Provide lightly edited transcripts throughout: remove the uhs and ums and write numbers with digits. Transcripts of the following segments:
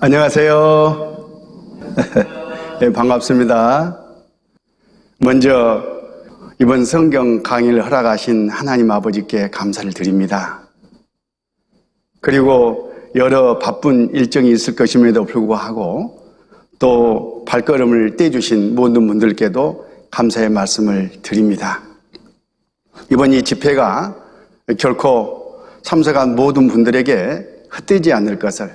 안녕하세요. 네, 반갑습니다. 먼저 이번 성경 강의를 허락하신 하나님 아버지께 감사를 드립니다. 그리고 여러 바쁜 일정이 있을 것임에도 불구하고 또 발걸음을 떼주신 모든 분들께도 감사의 말씀을 드립니다. 이번 이 집회가 결코 참석한 모든 분들에게 헛되지 않을 것을,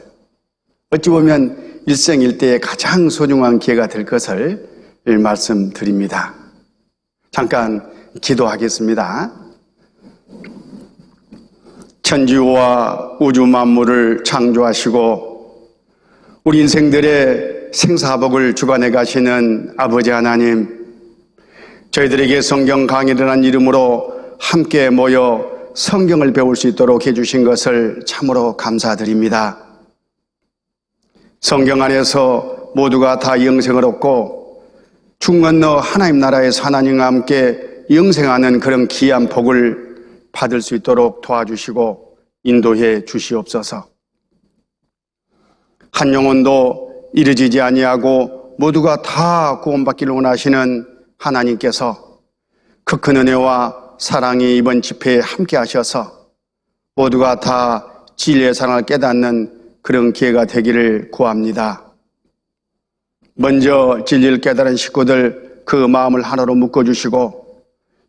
어찌 보면 일생일대의 가장 소중한 기회가 될 것을 말씀드립니다. 잠깐 기도하겠습니다. 천지와 우주 만물을 창조하시고 우리 인생들의 생사복을 주관해 가시는 아버지 하나님, 저희들에게 성경 강의를 한 이름으로 함께 모여 성경을 배울 수 있도록 해주신 것을 참으로 감사드립니다. 성경 안에서 모두가 다 영생을 얻고 죽 건너 하나님 나라에서 하나님과 함께 영생하는 그런 귀한 복을 받을 수 있도록 도와주시고 인도해 주시옵소서. 한 영혼도 이르지지 아니하고 모두가 다 구원받기를 원하시는 하나님께서 그 큰 은혜와 사랑이 이번 집회에 함께 하셔서 모두가 다 진리의 사랑을 깨닫는 그런 기회가 되기를 구합니다. 먼저 진리를 깨달은 식구들 그 마음을 하나로 묶어주시고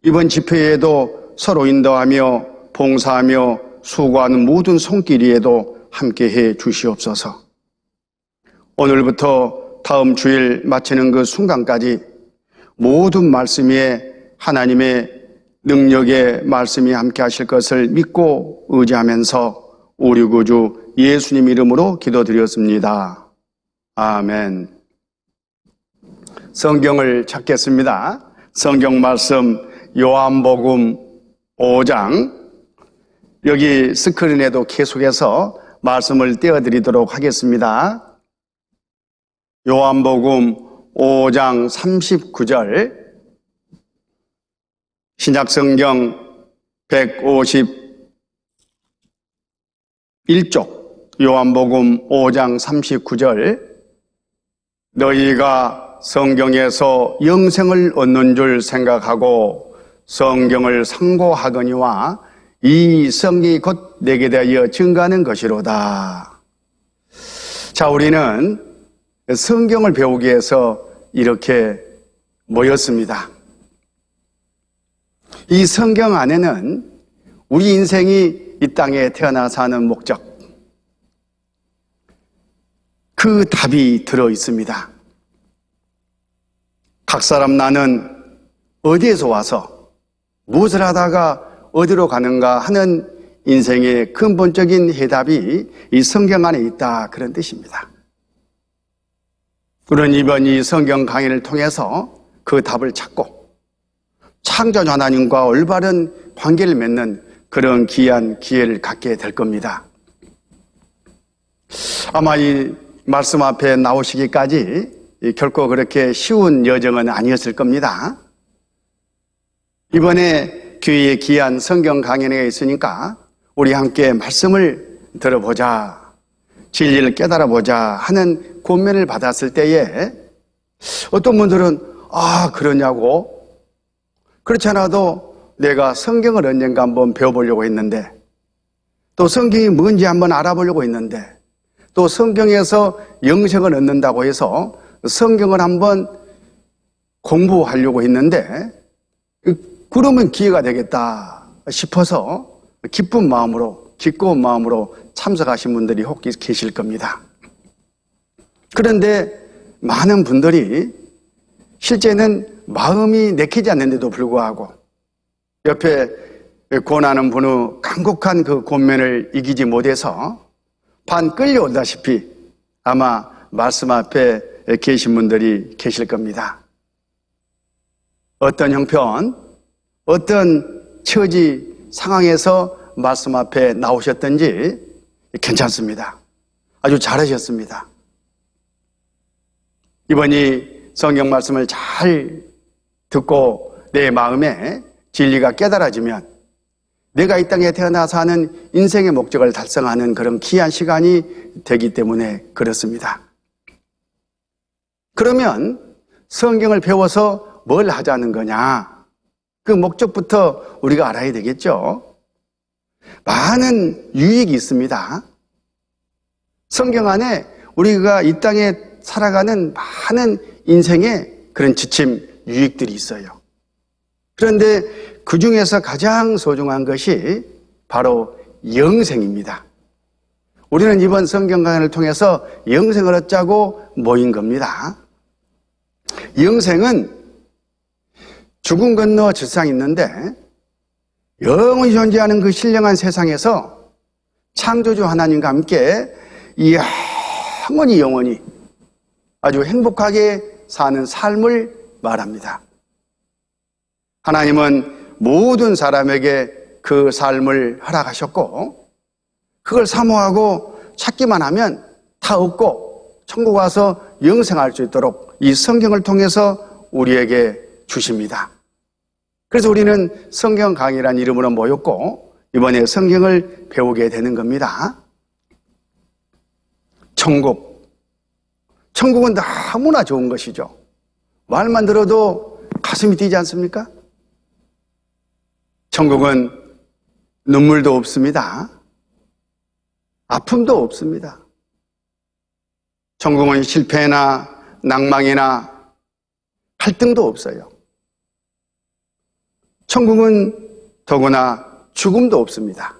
이번 집회에도 서로 인도하며 봉사하며 수고하는 모든 손길이에도 함께해 주시옵소서. 오늘부터 다음 주일 마치는 그 순간까지 모든 말씀 위에 하나님의 능력의 말씀이 함께 하실 것을 믿고 의지하면서 우리 구주 예수님 이름으로 기도드렸습니다. 아멘. 성경을 찾겠습니다. 성경 말씀 요한복음 5장, 여기 스크린에도 계속해서 말씀을 띄워드리도록 하겠습니다. 요한복음 5장 39절, 신약성경 151쪽, 요한복음 5장 39절, 너희가 성경에서 영생을 얻는 줄 생각하고 성경을 상고하거니와 이 성경이 곧 내게 대하여 증거하는 것이로다. 자, 우리는 성경을 배우기 위해서 이렇게 모였습니다. 이 성경 안에는 우리 인생이 이 땅에 태어나 사는 목적, 그 답이 들어 있습니다. 각 사람 나는 어디에서 와서 무엇을 하다가 어디로 가는가 하는 인생의 근본적인 해답이 이 성경 안에 있다, 그런 뜻입니다. 우리는 이번 이 성경 강의를 통해서 그 답을 찾고 창조주 하나님과 올바른 관계를 맺는 그런 귀한 기회를 갖게 될 겁니다. 아마 이 말씀 앞에 나오시기까지 결코 그렇게 쉬운 여정은 아니었을 겁니다. 이번에 교회에 귀한 성경 강연회가 있으니까 우리 함께 말씀을 들어보자, 진리를 깨달아보자 하는 권면을 받았을 때에 어떤 분들은 그러냐고, 그렇지 않아도 내가 성경을 언젠가 한번 배워보려고 했는데, 또 성경이 뭔지 한번 알아보려고 했는데, 또 성경에서 영생을 얻는다고 해서 성경을 한번 공부하려고 했는데 그러면 기회가 되겠다 싶어서 기쁜 마음으로, 기꺼운 마음으로 참석하신 분들이 혹 계실 겁니다. 그런데 많은 분들이 실제는 마음이 내키지 않는데도 불구하고 옆에 권하는 분의 간곡한 그 권면을 이기지 못해서 반 끌려오다시피 아마 말씀 앞에 계신 분들이 계실 겁니다. 어떤 형편, 어떤 처지 상황에서 말씀 앞에 나오셨든지 괜찮습니다. 아주 잘하셨습니다. 이번 이 성경 말씀을 잘 듣고 내 마음에 진리가 깨달아지면 내가 이 땅에 태어나서 하는 인생의 목적을 달성하는 그런 귀한 시간이 되기 때문에 그렇습니다. 그러면 성경을 배워서 뭘 하자는 거냐? 그 목적부터 우리가 알아야 되겠죠. 많은 유익이 있습니다. 성경 안에 우리가 이 땅에 살아가는 많은 인생의 그런 지침, 유익들이 있어요. 그런데 그 중에서 가장 소중한 것이 바로 영생입니다. 우리는 이번 성경 강연을 통해서 영생을 얻자고 모인 겁니다. 영생은 죽음 건너 저 세상에 있는데 영원히 존재하는 그 신령한 세상에서 창조주 하나님과 함께 영원히 아주 행복하게 사는 삶을 말합니다. 하나님은 모든 사람에게 그 삶을 허락하셨고 그걸 사모하고 찾기만 하면 다 얻고 천국 와서 영생할 수 있도록 이 성경을 통해서 우리에게 주십니다. 그래서 우리는 성경 강의라는 이름으로 모였고 이번에 성경을 배우게 되는 겁니다. 천국은 너무나 좋은 것이죠. 말만 들어도 가슴이 뛰지 않습니까? 천국은 눈물도 없습니다. 아픔도 없습니다. 천국은 실패나 낭망이나 갈등도 없어요. 천국은 더구나 죽음도 없습니다.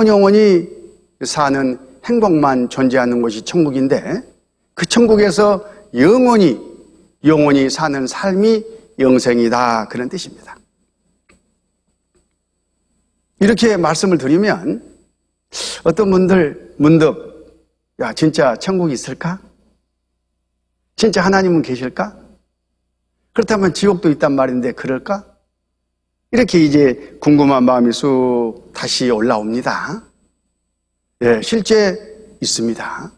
영원히 사는 행복만 존재하는 곳이 천국인데 그 천국에서 영원히 사는 삶이 영생이다, 그런 뜻입니다. 이렇게 말씀을 드리면 어떤 분들 문득 진짜 천국이 있을까? 진짜 하나님은 계실까? 그렇다면 지옥도 있단 말인데 그럴까? 이렇게 이제 궁금한 마음이 쑥 다시 올라옵니다. 실제 있습니다.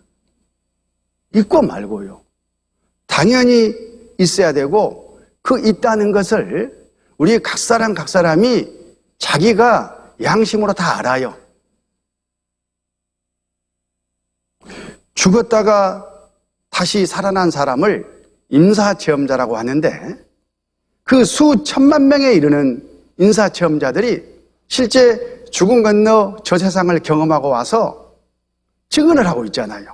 있고 말고요. 당연히 있어야 되고 그 있다는 것을 우리 각 사람이 자기가 양심으로 다 알아요. 죽었다가 다시 살아난 사람을 임사체험자라고 하는데 그 수천만 명에 이르는 인사체험자들이 실제 죽음 건너 저 세상을 경험하고 와서 증언을 하고 있잖아요.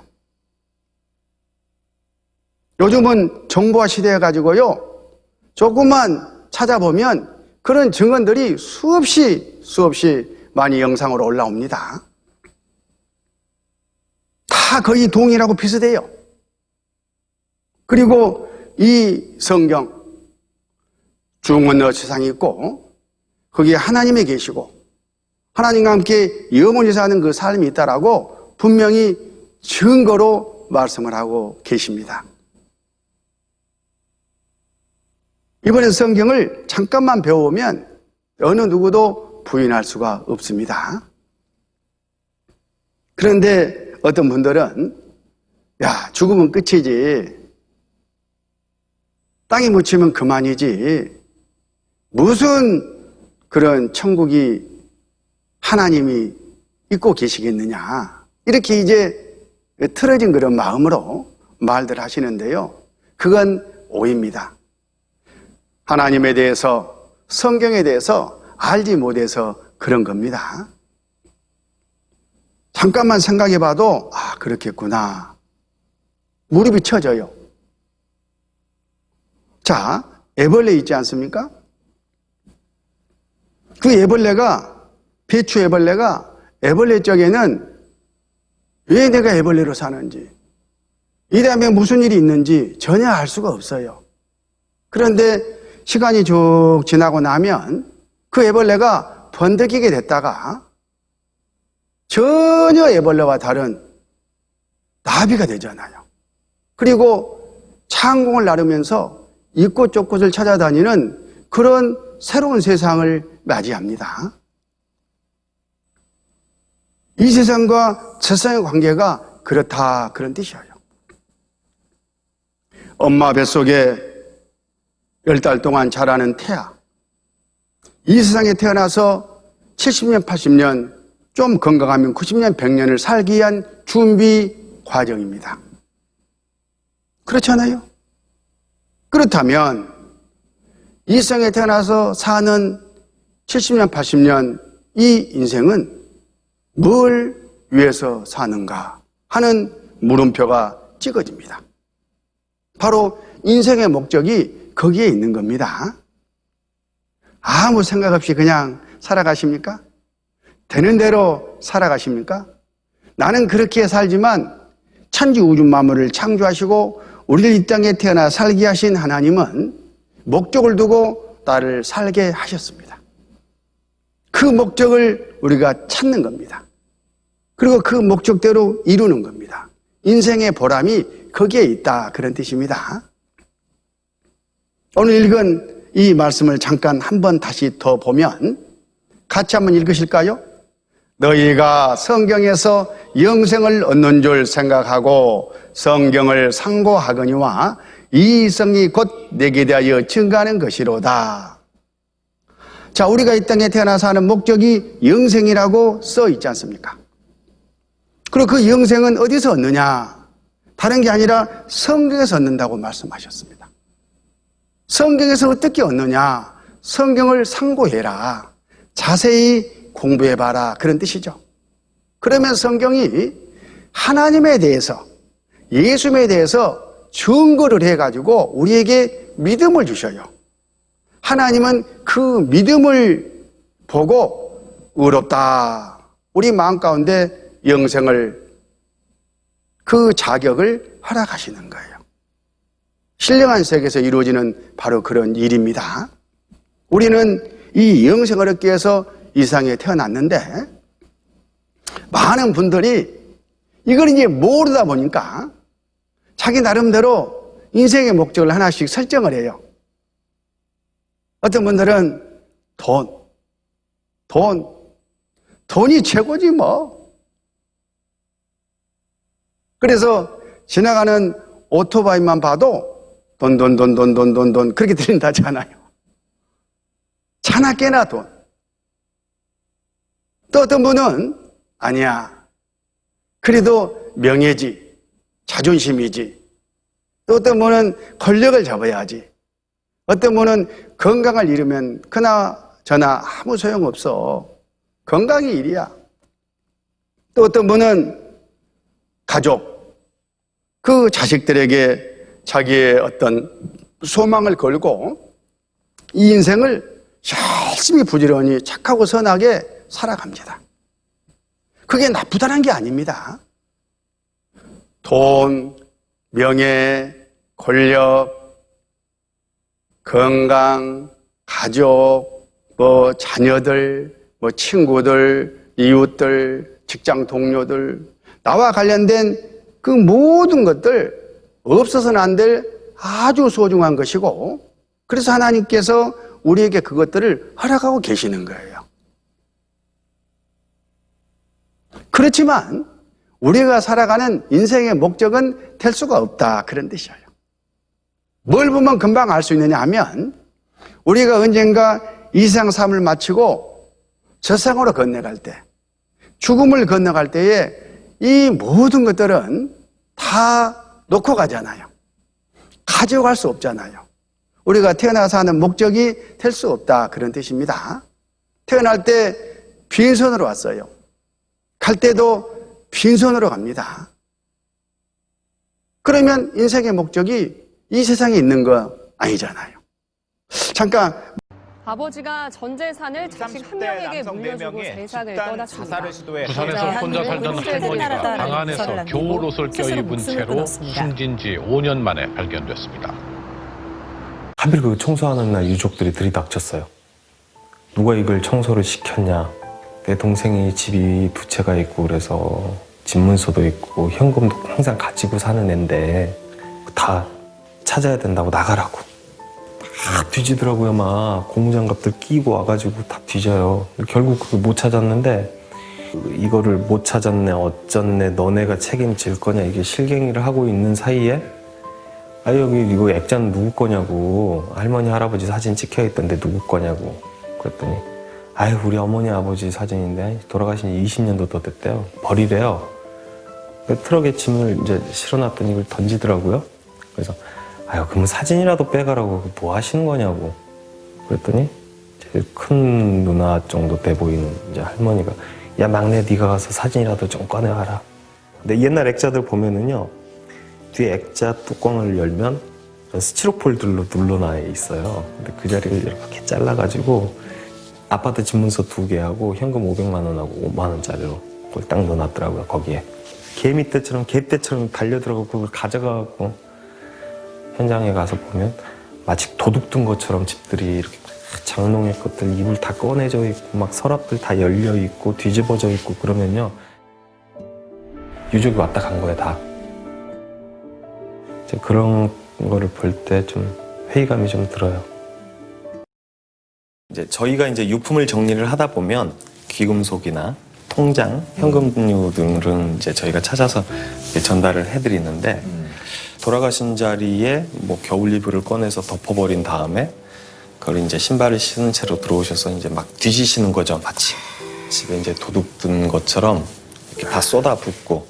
요즘은 정보화 시대여가지고요, 조금만 찾아보면 그런 증언들이 수없이 많이 영상으로 올라옵니다. 다 거의 동일하고 비슷해요. 그리고 이 성경, 죽음 건너 세상이 있고 거기에 하나님이 계시고 하나님과 함께 영원히 사는 그 삶이 있다라고 분명히 증거로 말씀을 하고 계십니다. 이번에 성경을 잠깐만 배워보면 어느 누구도 부인할 수가 없습니다. 그런데 어떤 분들은 죽으면 끝이지, 땅에 묻히면 그만이지, 무슨 그런 천국이 하나님이 있고 계시겠느냐, 이렇게 이제 틀어진 그런 마음으로 말들 하시는데요, 그건 오해입니다. 하나님에 대해서, 성경에 대해서 알지 못해서 그런 겁니다. 잠깐만 생각해 봐도 그렇겠구나, 무릎이 쳐져요. 자, 애벌레 있지 않습니까? 그 애벌레가, 배추 애벌레가 애벌레 쪽에는 왜 내가 애벌레로 사는지, 이 다음에 무슨 일이 있는지 전혀 알 수가 없어요. 그런데 시간이 쭉 지나고 나면 그 애벌레가 번득이게 됐다가 전혀 애벌레와 다른 나비가 되잖아요. 그리고 창공을 나르면서 이꽃 저꽃을 찾아다니는 그런 새로운 세상을 맞이합니다. 이 세상과 세상의 관계가 그렇다, 그런 뜻이에요. 엄마 뱃속에 10달 동안 자라는 태아, 이 세상에 태어나서 70년, 80년, 좀 건강하면 90년, 100년을 살기 위한 준비 과정입니다. 그렇잖아요? 그렇다면 이 세상에 태어나서 사는 70년, 80년 이 인생은 뭘 위해서 사는가 하는 물음표가 찍어집니다. 바로 인생의 목적이 거기에 있는 겁니다. 아무 생각 없이 그냥 살아가십니까? 되는 대로 살아가십니까? 나는 그렇게 살지만 천지 우주 만물을 창조하시고 우리를 이 땅에 태어나 살게 하신 하나님은 목적을 두고 나를 살게 하셨습니다. 그 목적을 우리가 찾는 겁니다. 그리고 그 목적대로 이루는 겁니다. 인생의 보람이 거기에 있다, 그런 뜻입니다. 오늘 읽은 이 말씀을 잠깐 한번 다시 더 보면 같이 한번 읽으실까요? 너희가 성경에서 영생을 얻는 줄 생각하고 성경을 상고하거니와 이 성이 곧 내게 대하여 증가하는 것이로다. 자, 우리가 이 땅에 태어나서 하는 목적이 영생이라고 써 있지 않습니까? 그리고 그 영생은 어디서 얻느냐? 다른 게 아니라 성경에서 얻는다고 말씀하셨습니다. 성경에서 어떻게 얻느냐? 성경을 상고해라. 자세히 공부해봐라. 그런 뜻이죠. 그러면 성경이 하나님에 대해서, 예수님에 대해서 증거를 해가지고 우리에게 믿음을 주셔요. 하나님은 그 믿음을 보고 의롭다. 우리 마음 가운데 영생을, 그 자격을 허락하시는 거예요. 신령한 세계에서 이루어지는 바로 그런 일입니다. 우리는 이 영생을 얻기 위해서 이 세상에 태어났는데 많은 분들이 이걸 이제 모르다 보니까 자기 나름대로 인생의 목적을 하나씩 설정을 해요. 어떤 분들은 돈이 최고지 뭐. 그래서 지나가는 오토바이만 봐도 돈 그렇게 들린다잖아요. 차나 깨나 돈. 또 어떤 분은 아니야, 그래도 명예지, 자존심이지. 또 어떤 분은 권력을 잡아야지. 어떤 분은 건강을 잃으면 그나저나 아무 소용없어. 건강이 일이야. 또 어떤 분은 가족, 그 자식들에게 자기의 어떤 소망을 걸고 이 인생을 열심히 부지런히 착하고 선하게 살아갑니다. 그게 나쁘다는 게 아닙니다. 돈, 명예, 권력, 건강, 가족, 자녀들, 친구들, 이웃들, 직장 동료들, 나와 관련된 그 모든 것들 없어서는 안 될 아주 소중한 것이고, 그래서 하나님께서 우리에게 그것들을 허락하고 계시는 거예요. 그렇지만 우리가 살아가는 인생의 목적은 될 수가 없다, 그런 뜻이에요. 뭘 보면 금방 알 수 있느냐 하면, 우리가 언젠가 이 세상 삶을 마치고 저 세상으로 건너갈 때, 죽음을 건너갈 때에 이 모든 것들은 다 놓고 가잖아요. 가져갈 수 없잖아요. 우리가 태어나서 하는 목적이 될 수 없다, 그런 뜻입니다. 태어날 때 빈손으로 왔어요. 갈 때도 빈손으로 갑니다. 그러면 인생의 목적이 이 세상에 있는 거 아니잖아요. 잠깐. 아버지가 전 재산을 자식 한 명에게 물려주고 세상을 떠났습니다. 부산에서 혼자 살던 할머니가 방 안에서 겨울 옷을 껴입은 채로 숨진 지 5년 만에 발견됐습니다. 하필 그 청소하는 날 유족들이 들이닥쳤어요. 누가 이걸 청소를 시켰냐. 내 동생이 집이 2채가 있고 그래서 집문서도 있고 현금도 항상 가지고 사는 앤데 다 찾아야 된다고 나가라고. 다 뒤지더라고요. 막 고무장갑들 끼고 와가지고 다 뒤져요. 결국 그걸 못 찾았는데, 이거를 못 찾았네, 어쩌네, 너네가 책임질 거냐, 이게 실갱이를 하고 있는 사이에 여기 이거 액자는 누구 거냐고, 할머니 할아버지 사진 찍혀 있던데 누구 거냐고. 그랬더니 아유 우리 어머니 아버지 사진인데 돌아가신 지 20년도 더 됐대요. 버리래요. 트럭에 짐을 이제 실어놨더니 이걸 던지더라고요. 그래서 아유 그럼 사진이라도 빼가라고 뭐 하시는 거냐고 그랬더니 제 큰 누나 정도 돼 보이는 이제 할머니가 야 막내 네가 가서 사진이라도 좀 꺼내와라. 근데 옛날 액자들 보면은요 뒤에 액자 뚜껑을 열면 스티로폴들로 눌러놔 있어요. 근데 그 자리를 이렇게 잘라가지고 아파트 집문서 2개하고 현금 500만 원하고 5만 원짜리로 그걸 딱 넣어놨더라고요. 거기에 개떼처럼 달려들어가고 그걸 가져가고 현장에 가서 보면 마치 도둑 든 것처럼 집들이 이렇게 장롱의 것들 이불 다 꺼내져 있고 막 서랍들 다 열려 있고 뒤집어져 있고 그러면요 유족이 왔다 간 거예요 다. 그런 거를 볼 때 좀 회의감이 좀 들어요. 이제 저희가 이제 유품을 정리를 하다 보면 귀금속이나 통장, 현금류 등은 이제 저희가 찾아서 전달을 해드리는데 돌아가신 자리에 뭐 겨울 이불을 꺼내서 덮어버린 다음에 그걸 이제 신발을 신은 채로 들어오셔서 이제 막 뒤지시는 거죠. 마치 집에 이제 도둑 든 것처럼 이렇게 다 쏟아붓고.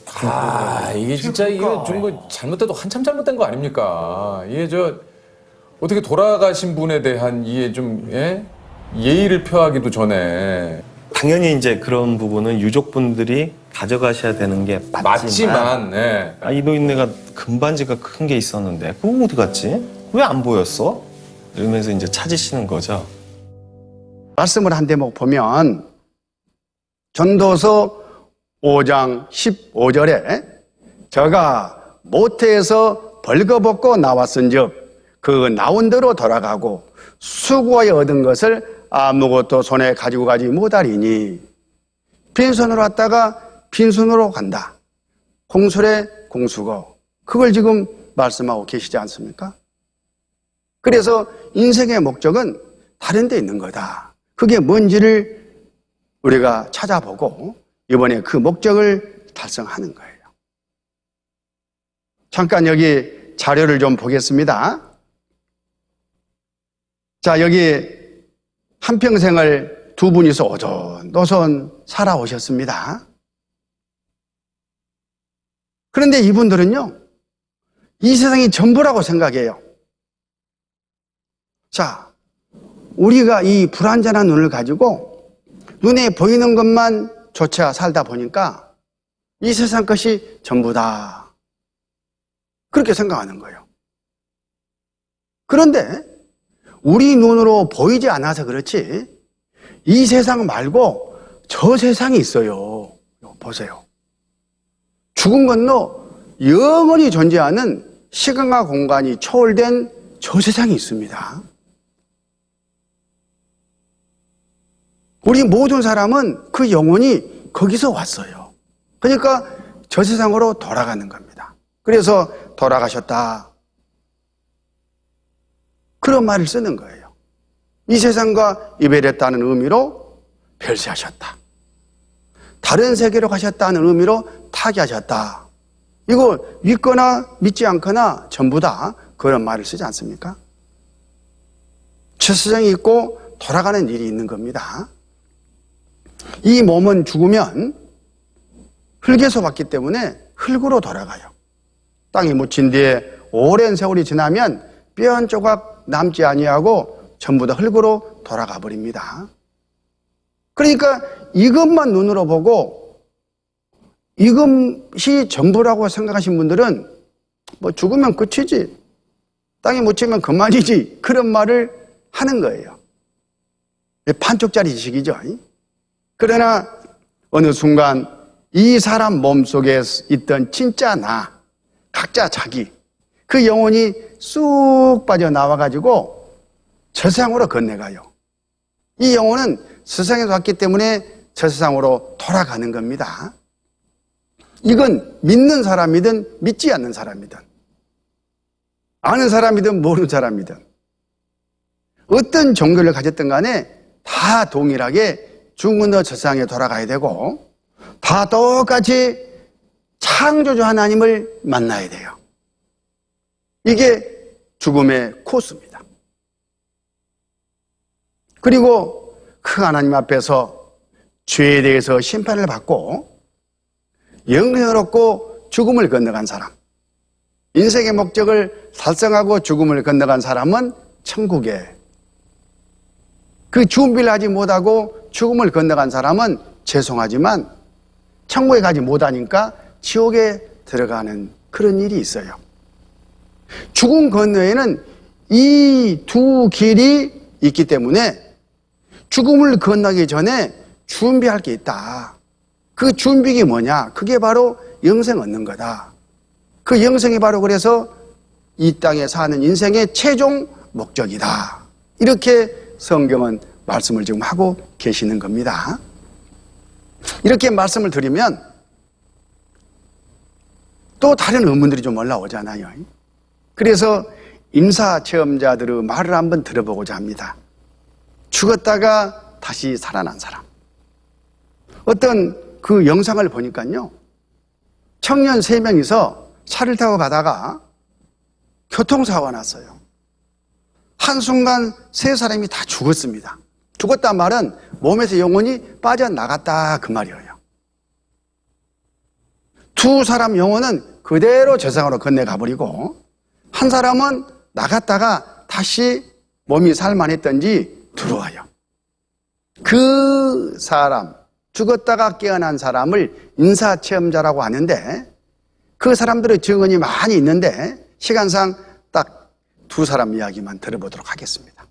이게 진짜 이거 좀 뭐 잘못돼도 한참 잘못된 거 아닙니까? 이게 어떻게 돌아가신 분에 대한 이게 좀 예의를 표하기도 전에 당연히 이제 그런 부분은 유족분들이 가져가셔야 되는 게 맞지만 이 노인네가 금반지가 큰 게 있었는데 그거 어디 갔지? 왜 안 보였어? 이러면서 이제 찾으시는 거죠. 말씀을 한 대목 보면 전도서 5장 15절에 저가 모태에서 벌거벗고 나왔은즉 그 나온 대로 돌아가고 수고하여 얻은 것을 아무것도 손에 가지고 가지 못하리니 빈손으로 왔다가 빈손으로 간다. 공술의 공수고 그걸 지금 말씀하고 계시지 않습니까? 그래서 인생의 목적은 다른 데 있는 거다. 그게 뭔지를 우리가 찾아보고 이번에 그 목적을 달성하는 거예요. 잠깐 여기 자료를 좀 보겠습니다. 자, 여기 한평생을 두 분이서 오손도손 살아오셨습니다. 그런데 이분들은요, 이 세상이 전부라고 생각해요. 자, 우리가 이 불완전한 눈을 가지고 눈에 보이는 것만 조차 살다 보니까 이 세상 것이 전부다. 그렇게 생각하는 거예요. 그런데 우리 눈으로 보이지 않아서 그렇지 이 세상 말고 저 세상이 있어요. 보세요. 죽음 건너 영원히 존재하는 시간과 공간이 초월된 저 세상이 있습니다. 우리 모든 사람은 그 영혼이 거기서 왔어요. 그러니까 저 세상으로 돌아가는 겁니다. 그래서 돌아가셨다. 그런 말을 쓰는 거예요. 이 세상과 이별했다는 의미로 별세하셨다. 다른 세계로 가셨다는 의미로 타계하셨다. 이거 믿거나 믿지 않거나 전부 다 그런 말을 쓰지 않습니까? 저 세상이 있고 돌아가는 일이 있는 겁니다. 이 몸은 죽으면 흙에서 왔기 때문에 흙으로 돌아가요. 땅에 묻힌 뒤에 오랜 세월이 지나면 뼈 한 조각 남지 아니하고 전부 다 흙으로 돌아가 버립니다. 그러니까 이것만 눈으로 보고 이것이 전부라고 생각하신 분들은 뭐 죽으면 끝이지, 땅에 묻히면 그만이지, 그런 말을 하는 거예요. 반쪽짜리 지식이죠. 그러나 어느 순간 이 사람 몸속에 있던 진짜 나, 각자 자기, 그 영혼이 쑥 빠져나와가지고 저 세상으로 건너가요. 이 영혼은 세상에서 왔기 때문에 저 세상으로 돌아가는 겁니다. 이건 믿는 사람이든 믿지 않는 사람이든 아는 사람이든 모르는 사람이든 어떤 종교를 가졌든 간에 다 동일하게 죽은 후 저 세상에 돌아가야 되고 다 똑같이 창조주 하나님을 만나야 돼요. 이게 죽음의 코스입니다. 그리고 그 하나님 앞에서 죄에 대해서 심판을 받고 영생을 얻고 죽음을 건너간 사람, 인생의 목적을 달성하고 죽음을 건너간 사람은 천국에, 그 준비를 하지 못하고 죽음을 건너간 사람은 죄송하지만 천국에 가지 못하니까 지옥에 들어가는 그런 일이 있어요. 죽음 건너에는 이 두 길이 있기 때문에 죽음을 건너기 전에 준비할 게 있다. 그 준비가 뭐냐? 그게 바로 영생 얻는 거다. 그 영생이 바로 그래서 이 땅에 사는 인생의 최종 목적이다. 이렇게 성경은 말씀을 지금 하고 계시는 겁니다. 이렇게 말씀을 드리면 또 다른 의문들이 좀 올라오잖아요. 그래서 임사체험자들의 말을 한번 들어보고자 합니다. 죽었다가 다시 살아난 사람. 어떤 그 영상을 보니까요, 청년 3명이서 차를 타고 가다가 교통사고가 났어요. 한순간 3사람이 다 죽었습니다. 죽었단 말은 몸에서 영혼이 빠져나갔다 그 말이에요. 2사람 영혼은 그대로 저상으로 건너가버리고 한 사람은 나갔다가 다시 몸이 살만했던지 들어와요. 그 사람, 죽었다가 깨어난 사람을 인사체험자라고 하는데 그 사람들의 증언이 많이 있는데 시간상 딱 2사람 이야기만 들어보도록 하겠습니다.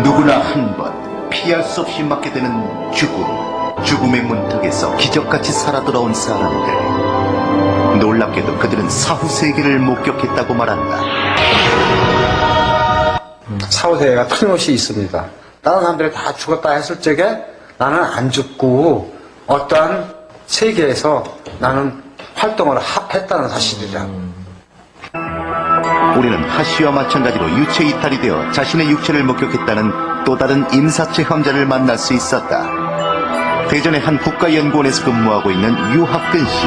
누구나 한 번 피할 수 없이 맞게 되는 죽음, 죽음의 문턱에서 기적같이 살아 돌아온 사람들. 놀랍게도 그들은 사후세계를 목격했다고 말한다. 사후세계가 틀림없이 있습니다. 다른 사람들이 다 죽었다 했을 적에 나는 안 죽고 어떠한 세계에서 나는 활동을 했다는 사실이다. 우리는 하씨와 마찬가지로 유체 이탈이 되어 자신의 육체를 목격했다는 또 다른 임사체험자를 만날 수 있었다. 대전의 한 국가연구원에서 근무하고 있는 유학근 씨.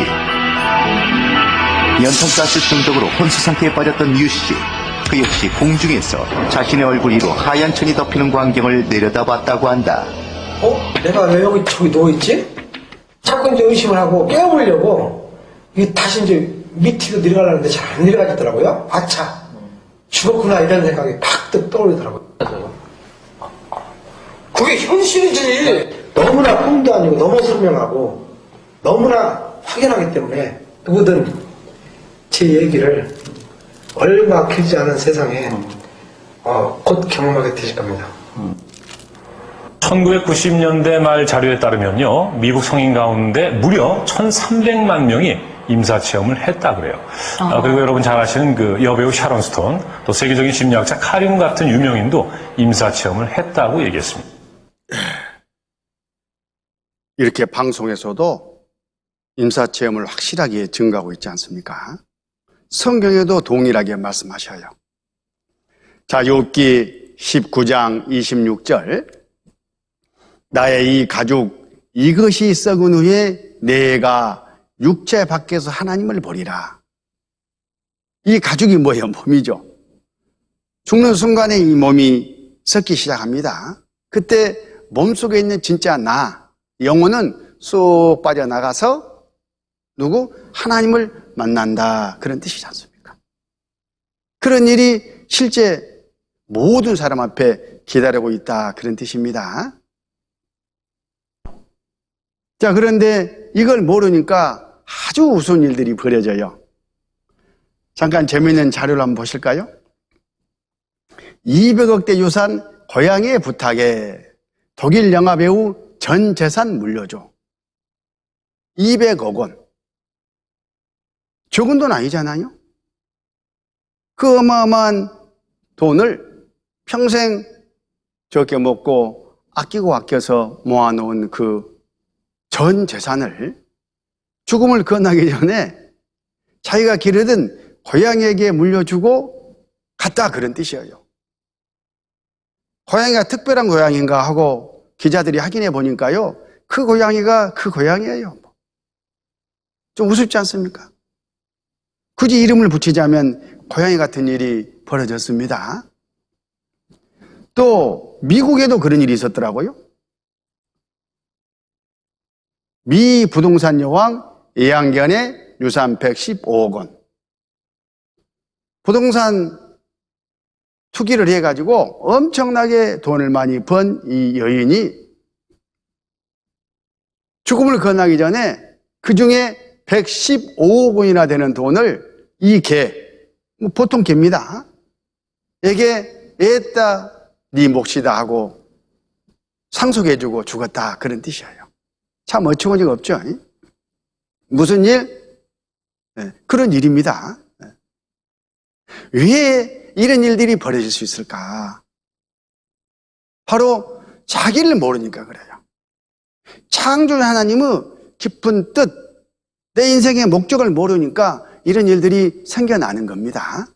연탄가스 중독으로 혼수 상태에 빠졌던 유 씨. 그 역시 공중에서 자신의 얼굴 위로 하얀 천이 덮이는 광경을 내려다봤다고 한다. 내가 왜 저기 누워있지? 자꾸 이제 의심을 하고 깨워보려고 이게 다시 이제 밑으로 내려가려는데 잘 안 내려가겠더라고요. 아차, 죽었구나 이런 생각이 팍 떠오르더라고요. 그게 현실이지. 너무나 꿈도 아니고 너무 선명하고 너무나 확연하기 때문에 누구든 제 얘기를 얼마 길지 않은 세상에 곧 경험하게 되실 겁니다. 1990년대 말 자료에 따르면요, 미국 성인 가운데 무려 1,300만 명이 임사체험을 했다 그래요. 그리고 여러분 잘 아시는 그 여배우 샤론 스톤, 또 세계적인 심리학자 카륜 같은 유명인도 임사체험을 했다고 얘기했습니다. 이렇게 방송에서도 임사체험을 확실하게 증가하고 있지 않습니까? 성경에도 동일하게 말씀하셔요. 자, 욥기 19장 26절. 나의 이 가죽 이것이 썩은 후에 내가 육체 밖에서 하나님을 보리라. 이 가죽이 뭐예요? 몸이죠. 죽는 순간에 이 몸이 썩기 시작합니다. 그때 몸속에 있는 진짜 나, 영혼은 쏙 빠져나가서 누구? 하나님을 만난다. 그런 뜻이지 않습니까? 그런 일이 실제 모든 사람 앞에 기다리고 있다. 그런 뜻입니다. 자, 그런데 이걸 모르니까 아주 우스운 일들이 벌어져요. 잠깐 재미있는 자료를 한번 보실까요? 200억대 유산 고향의 부탁에 독일 영화배우 전 재산 물려줘. 200억 원. 적은 돈 아니잖아요. 그 어마어마한 돈을 평생 적게 먹고 아끼고 아껴서 모아놓은 그 전 재산을 죽음을 건너기 전에 자기가 기르던 고양이에게 물려주고 갔다, 그런 뜻이에요. 고양이가 특별한 고양이인가 하고 기자들이 확인해 보니까요, 그 고양이가 그 고양이에요. 좀 우습지 않습니까? 굳이 이름을 붙이자면 고양이 같은 일이 벌어졌습니다. 또 미국에도 그런 일이 있었더라고요. 미 부동산 여왕 예양견의 유산 115억 원. 부동산 투기를 해가지고 엄청나게 돈을 많이 번 이 여인이 죽음을 건너기 전에 그 중에 115억 원이나 되는 돈을 이 개, 보통 개입니다, 에게 애따 네 몫이다 하고 상속해주고 죽었다, 그런 뜻이에요. 참 어처구니가 없죠. 무슨 일? 네, 그런 일입니다. 왜 이런 일들이 벌어질 수 있을까? 바로 자기를 모르니까 그래요. 창조주 하나님의 깊은 뜻, 내 인생의 목적을 모르니까 이런 일들이 생겨나는 겁니다.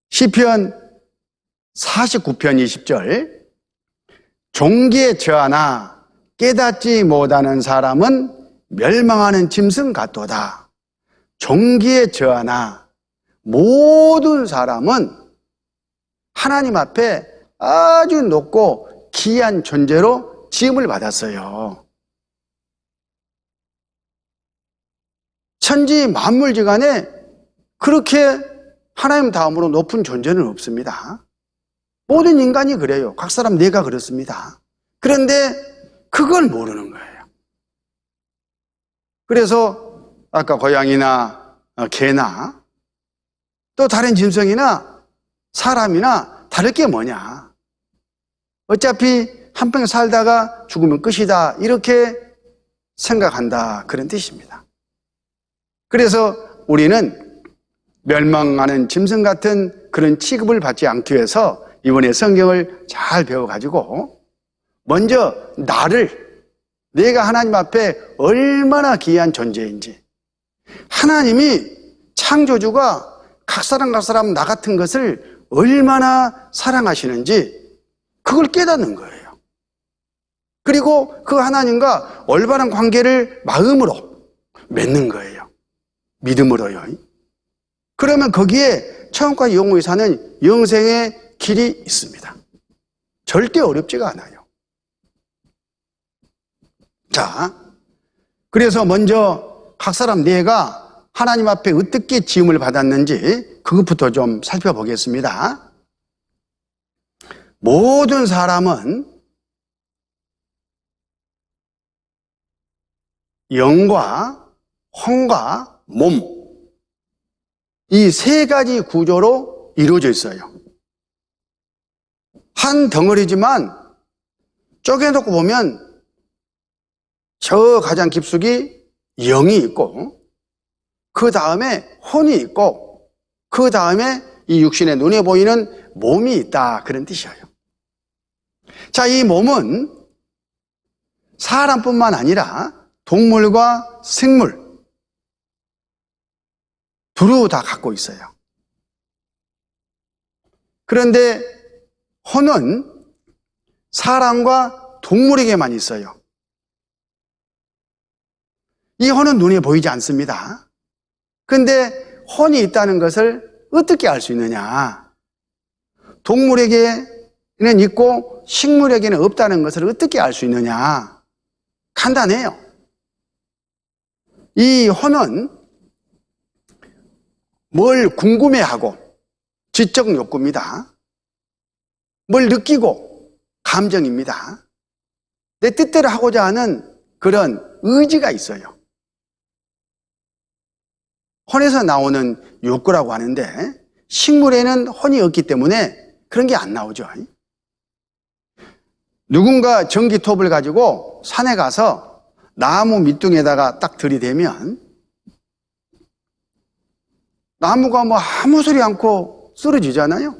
시편 49편 20절, 종기에 처하나 깨닫지 못하는 사람은 멸망하는 짐승 같도다. 종기에 처하나 모든 사람은 하나님 앞에 아주 높고 귀한 존재로 지음을 받았어요. 천지 만물지간에 그렇게 하나님 다음으로 높은 존재는 없습니다. 모든 인간이 그래요. 각 사람 내가 그렇습니다. 그런데 그걸 모르는 거예요. 그래서 아까 고양이나 개나 또 다른 짐승이나 사람이나 다를 게 뭐냐, 어차피 한평 살다가 죽으면 끝이다, 이렇게 생각한다, 그런 뜻입니다. 그래서 우리는 멸망하는 짐승 같은 그런 취급을 받지 않기 위해서 이번에 성경을 잘 배워가지고 먼저 나를, 내가 하나님 앞에 얼마나 귀한 존재인지, 하나님이 창조주가 각 사람 나 같은 것을 얼마나 사랑하시는지 그걸 깨닫는 거예요. 그리고 그 하나님과 올바른 관계를 마음으로 맺는 거예요. 믿음으로요. 그러면 거기에 처음과 영원히 사는 영생의 길이 있습니다. 절대 어렵지가 않아요. 자, 그래서 먼저 각 사람 내가 하나님 앞에 어떻게 지음을 받았는지 그것부터 좀 살펴보겠습니다. 모든 사람은 영과 혼과 몸, 이 세 가지 구조로 이루어져 있어요. 한 덩어리지만 쪼개놓고 보면 저 가장 깊숙이 영이 있고, 그 다음에 혼이 있고, 그 다음에 이 육신의 눈에 보이는 몸이 있다, 그런 뜻이에요. 자, 이 몸은 사람뿐만 아니라 동물과 생물 두루 다 갖고 있어요. 그런데 혼은 사람과 동물에게만 있어요. 이 혼은 눈에 보이지 않습니다. 그런데 혼이 있다는 것을 어떻게 알 수 있느냐? 동물에게는 있고 식물에게는 없다는 것을 어떻게 알 수 있느냐? 간단해요. 이 혼은 뭘 궁금해하고 지적 욕구입니다. 뭘 느끼고 감정입니다. 내 뜻대로 하고자 하는 그런 의지가 있어요. 혼에서 나오는 욕구라고 하는데 식물에는 혼이 없기 때문에 그런 게 안 나오죠. 누군가 전기톱을 가지고 산에 가서 나무 밑둥에다가 딱 들이대면 나무가 뭐 아무 소리 않고 쓰러지잖아요.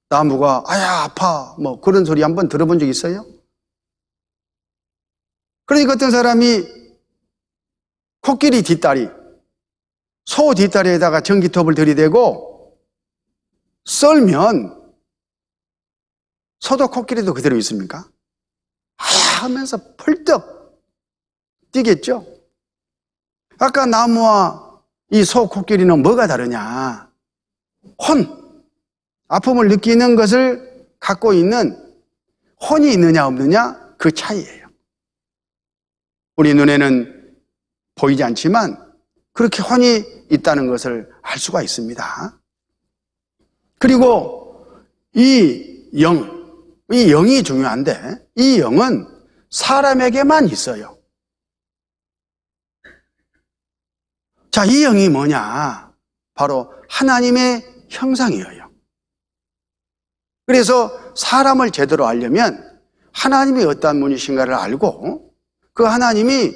나무가 아야 아파 뭐 그런 소리 한번 들어본 적 있어요? 그러니까 어떤 사람이 코끼리 뒷다리, 소 뒷다리에다가 전기톱을 들이대고 썰면 소도 코끼리도 그대로 있습니까? 아야 하면서 펄떡 뛰겠죠? 아까 나무와 이 소 코끼리는 뭐가 다르냐? 아픔을 느끼는 것을 갖고 있는 혼이 있느냐 없느냐 그 차이예요. 우리 눈에는 보이지 않지만 그렇게 혼이 있다는 것을 알 수가 있습니다. 그리고 이 영이 중요한데 이 영은 사람에게만 있어요. 자, 이 영이 뭐냐? 바로 하나님의 형상이에요. 그래서 사람을 제대로 알려면 하나님이 어떤 분이신가를 알고 그 하나님이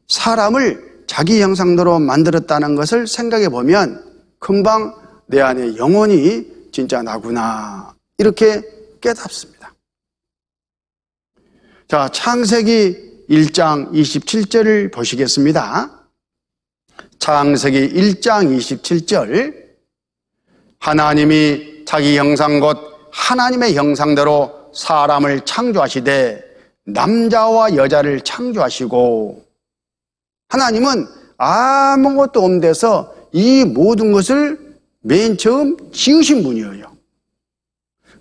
사람을 자기 형상대로 만들었다는 것을 생각해 보면 금방 내 안에 영혼이 진짜 나구나 이렇게 깨닫습니다. 자, 창세기 1장 27절을 보시겠습니다. 창세기 1장 27절 하나님이 자기 형상 곧 하나님의 형상대로 사람을 창조하시되 남자와 여자를 창조하시고 하나님은 아무것도 없는 데서 이 모든 것을 맨 처음 지으신 분이에요.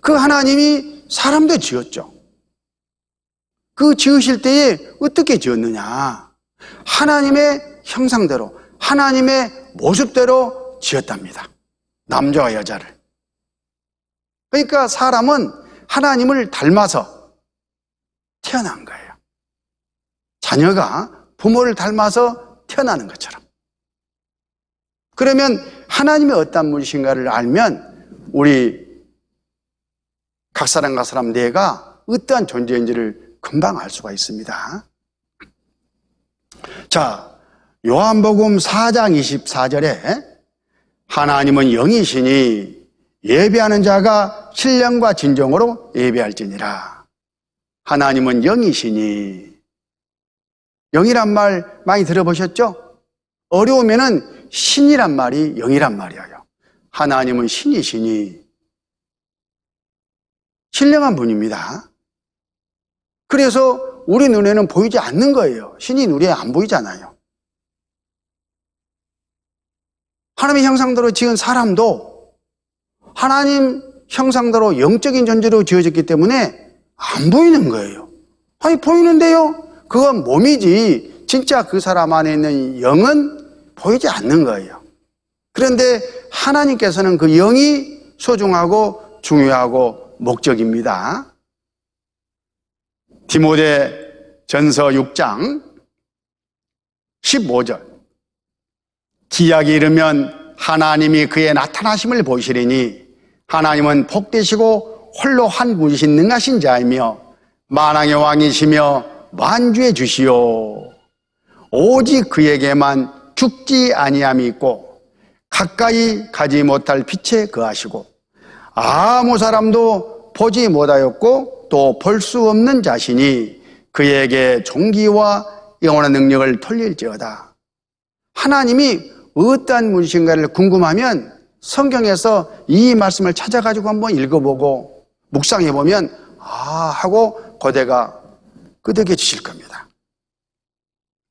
그 하나님이 사람도 지었죠. 그 지으실 때에 어떻게 지었느냐? 하나님의 형상대로 하나님의 모습대로 지었답니다. 남자와 여자를. 그러니까 사람은 하나님을 닮아서 태어난 거예요. 자녀가 부모를 닮아서 태어나는 것처럼. 그러면 하나님이 어떤 분이신가를 알면 우리 각 사람 내가 어떠한 존재인지를 금방 알 수가 있습니다. 자, 요한복음 4장 24절에 하나님은 영이시니 예배하는 자가 신령과 진정으로 예배할지니라. 하나님은 영이시니. 영이란 말 많이 들어보셨죠? 어려우면은 신이란 말이 영이란 말이에요. 하나님은 신이시니 신령한 분입니다. 그래서 우리 눈에는 보이지 않는 거예요. 신이 눈에 안 보이잖아요. 하나님의 형상대로 지은 사람도 하나님 형상대로 영적인 존재로 지어졌기 때문에 안 보이는 거예요. 아니 보이는데요? 그건 몸이지 진짜 그 사람 안에 있는 영은 보이지 않는 거예요. 그런데 하나님께서는 그 영이 소중하고 중요하고 목적입니다. 디모데 전서 6장 15절 기약이 이르면 하나님이 그의 나타나심을 보시리니 하나님은 복되시고 홀로 한 분이신 능하신 자이며 만왕의 왕이시며 만주의 주시오. 오직 그에게만 죽지 아니함이 있고 가까이 가지 못할 빛에 거하시고 아무 사람도 보지 못하였고 또 볼 수 없는 자신이 그에게 존귀와 영원한 능력을 돌릴지어다. 하나님이 어떠한 분이신가를 궁금하면 성경에서 이 말씀을 찾아가지고 한번 읽어보고 묵상해보면 하고 고대가 끄덕여지실 겁니다.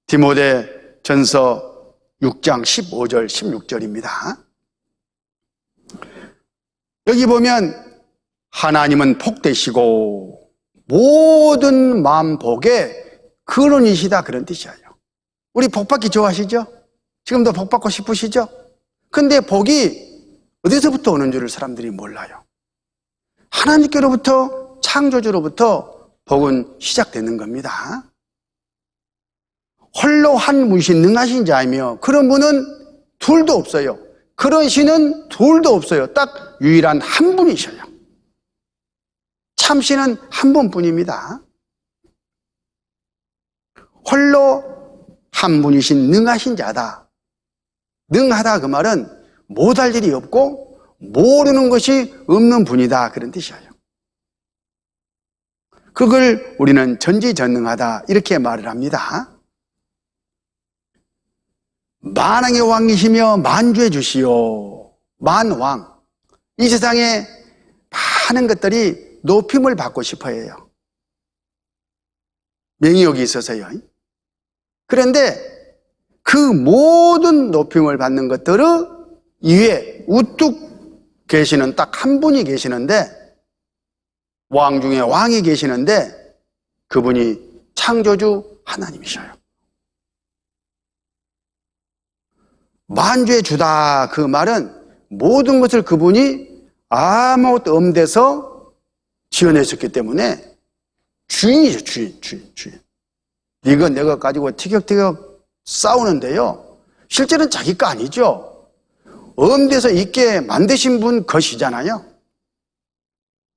디모데 전서 6장 15절 16절입니다. 여기 보면 하나님은 복되시고 모든 마음 복의 근원이시다 그런 뜻이에요. 우리 복받기 좋아하시죠? 지금도 복받고 싶으시죠? 근데 복이 어디서부터 오는 줄을 사람들이 몰라요. 하나님께로부터 창조주로부터 복은 시작되는 겁니다. 홀로 한 분이신 능하신 자이며 그런 분은 둘도 없어요. 그런 신은 둘도 없어요. 딱 유일한 한 분이셔요. 참신은 한 분뿐입니다. 홀로 한 분이신 능하신 자다. 능하다 그 말은 못할 일이 없고 모르는 것이 없는 분이다, 그런 뜻이에요. 그걸 우리는 전지전능하다 이렇게 말을 합니다. 만왕의 왕이시며 만주해 주시오. 만왕. 이 세상에 많은 것들이 높임을 받고 싶어 해요. 명의욕이 있어서요. 그런데 그 모든 높임을 받는 것들을 이외에 우뚝 계시는 딱 한 분이 계시는데, 왕 중에 왕이 계시는데 그분이 창조주 하나님이셔요. 만주의 주다 그 말은 모든 것을 그분이 아무것도 없는데서 지어내셨기 때문에 주인이죠. 주인. 이거 내가 가지고 티격태격 싸우는데요, 실제는 자기 거 아니죠. 없는데서 있게 만드신 분 것이잖아요.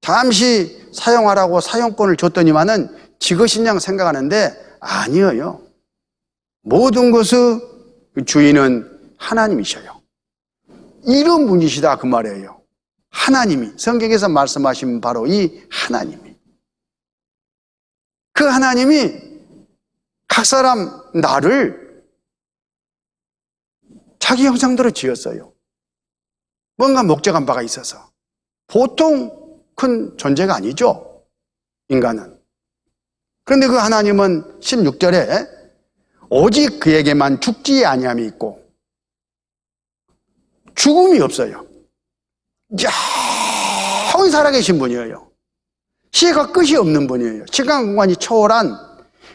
잠시 사용하라고 사용권을 줬더니만은 지 것인 양 생각하는데 아니에요. 모든 것의 주인은 하나님이셔요. 이런 분이시다 그 말이에요. 하나님이, 성경에서 말씀하신 바로 이 하나님이, 그 하나님이 각 사람 나를 자기 형상대로 지었어요. 뭔가 목적한 바가 있어서. 보통 큰 존재가 아니죠, 인간은. 그런데 그 하나님은 16절에 오직 그에게만 죽지 아니함이 있고 죽음이 없어요. 영원히 살아계신 분이에요. 시가 끝이 없는 분이에요. 시간 공간이 초월한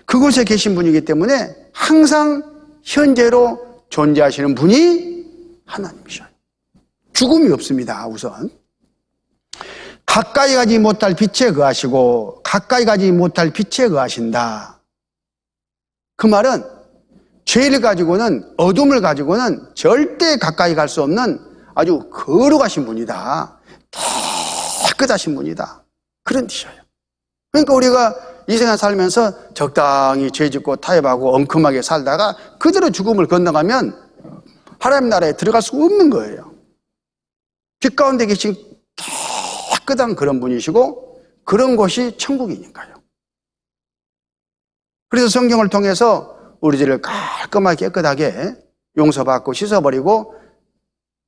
그곳에 계신 분이기 때문에 항상 현재로 존재하시는 분이 하나님이셔요. 죽음이 없습니다. 우선 가까이 가지 못할 빛에 거하시고 가까이 가지 못할 빛에 거하신다. 그 말은 죄를 가지고는, 어둠을 가지고는 절대 가까이 갈 수 없는 아주 거룩하신 분이다. 깨끗하신 분이다. 그런 뜻이에요. 그러니까 우리가 이 세상 살면서 적당히 죄 짓고 타협하고 엉큼하게 살다가 그대로 죽음을 건너가면 하나님 나라에 들어갈 수 없는 거예요. 빛 가운데 계신 깨끗한 그런 분이시고 그런 곳이 천국이니까요. 그래서 성경을 통해서 우리 죄를 깔끔하게 깨끗하게 용서받고 씻어버리고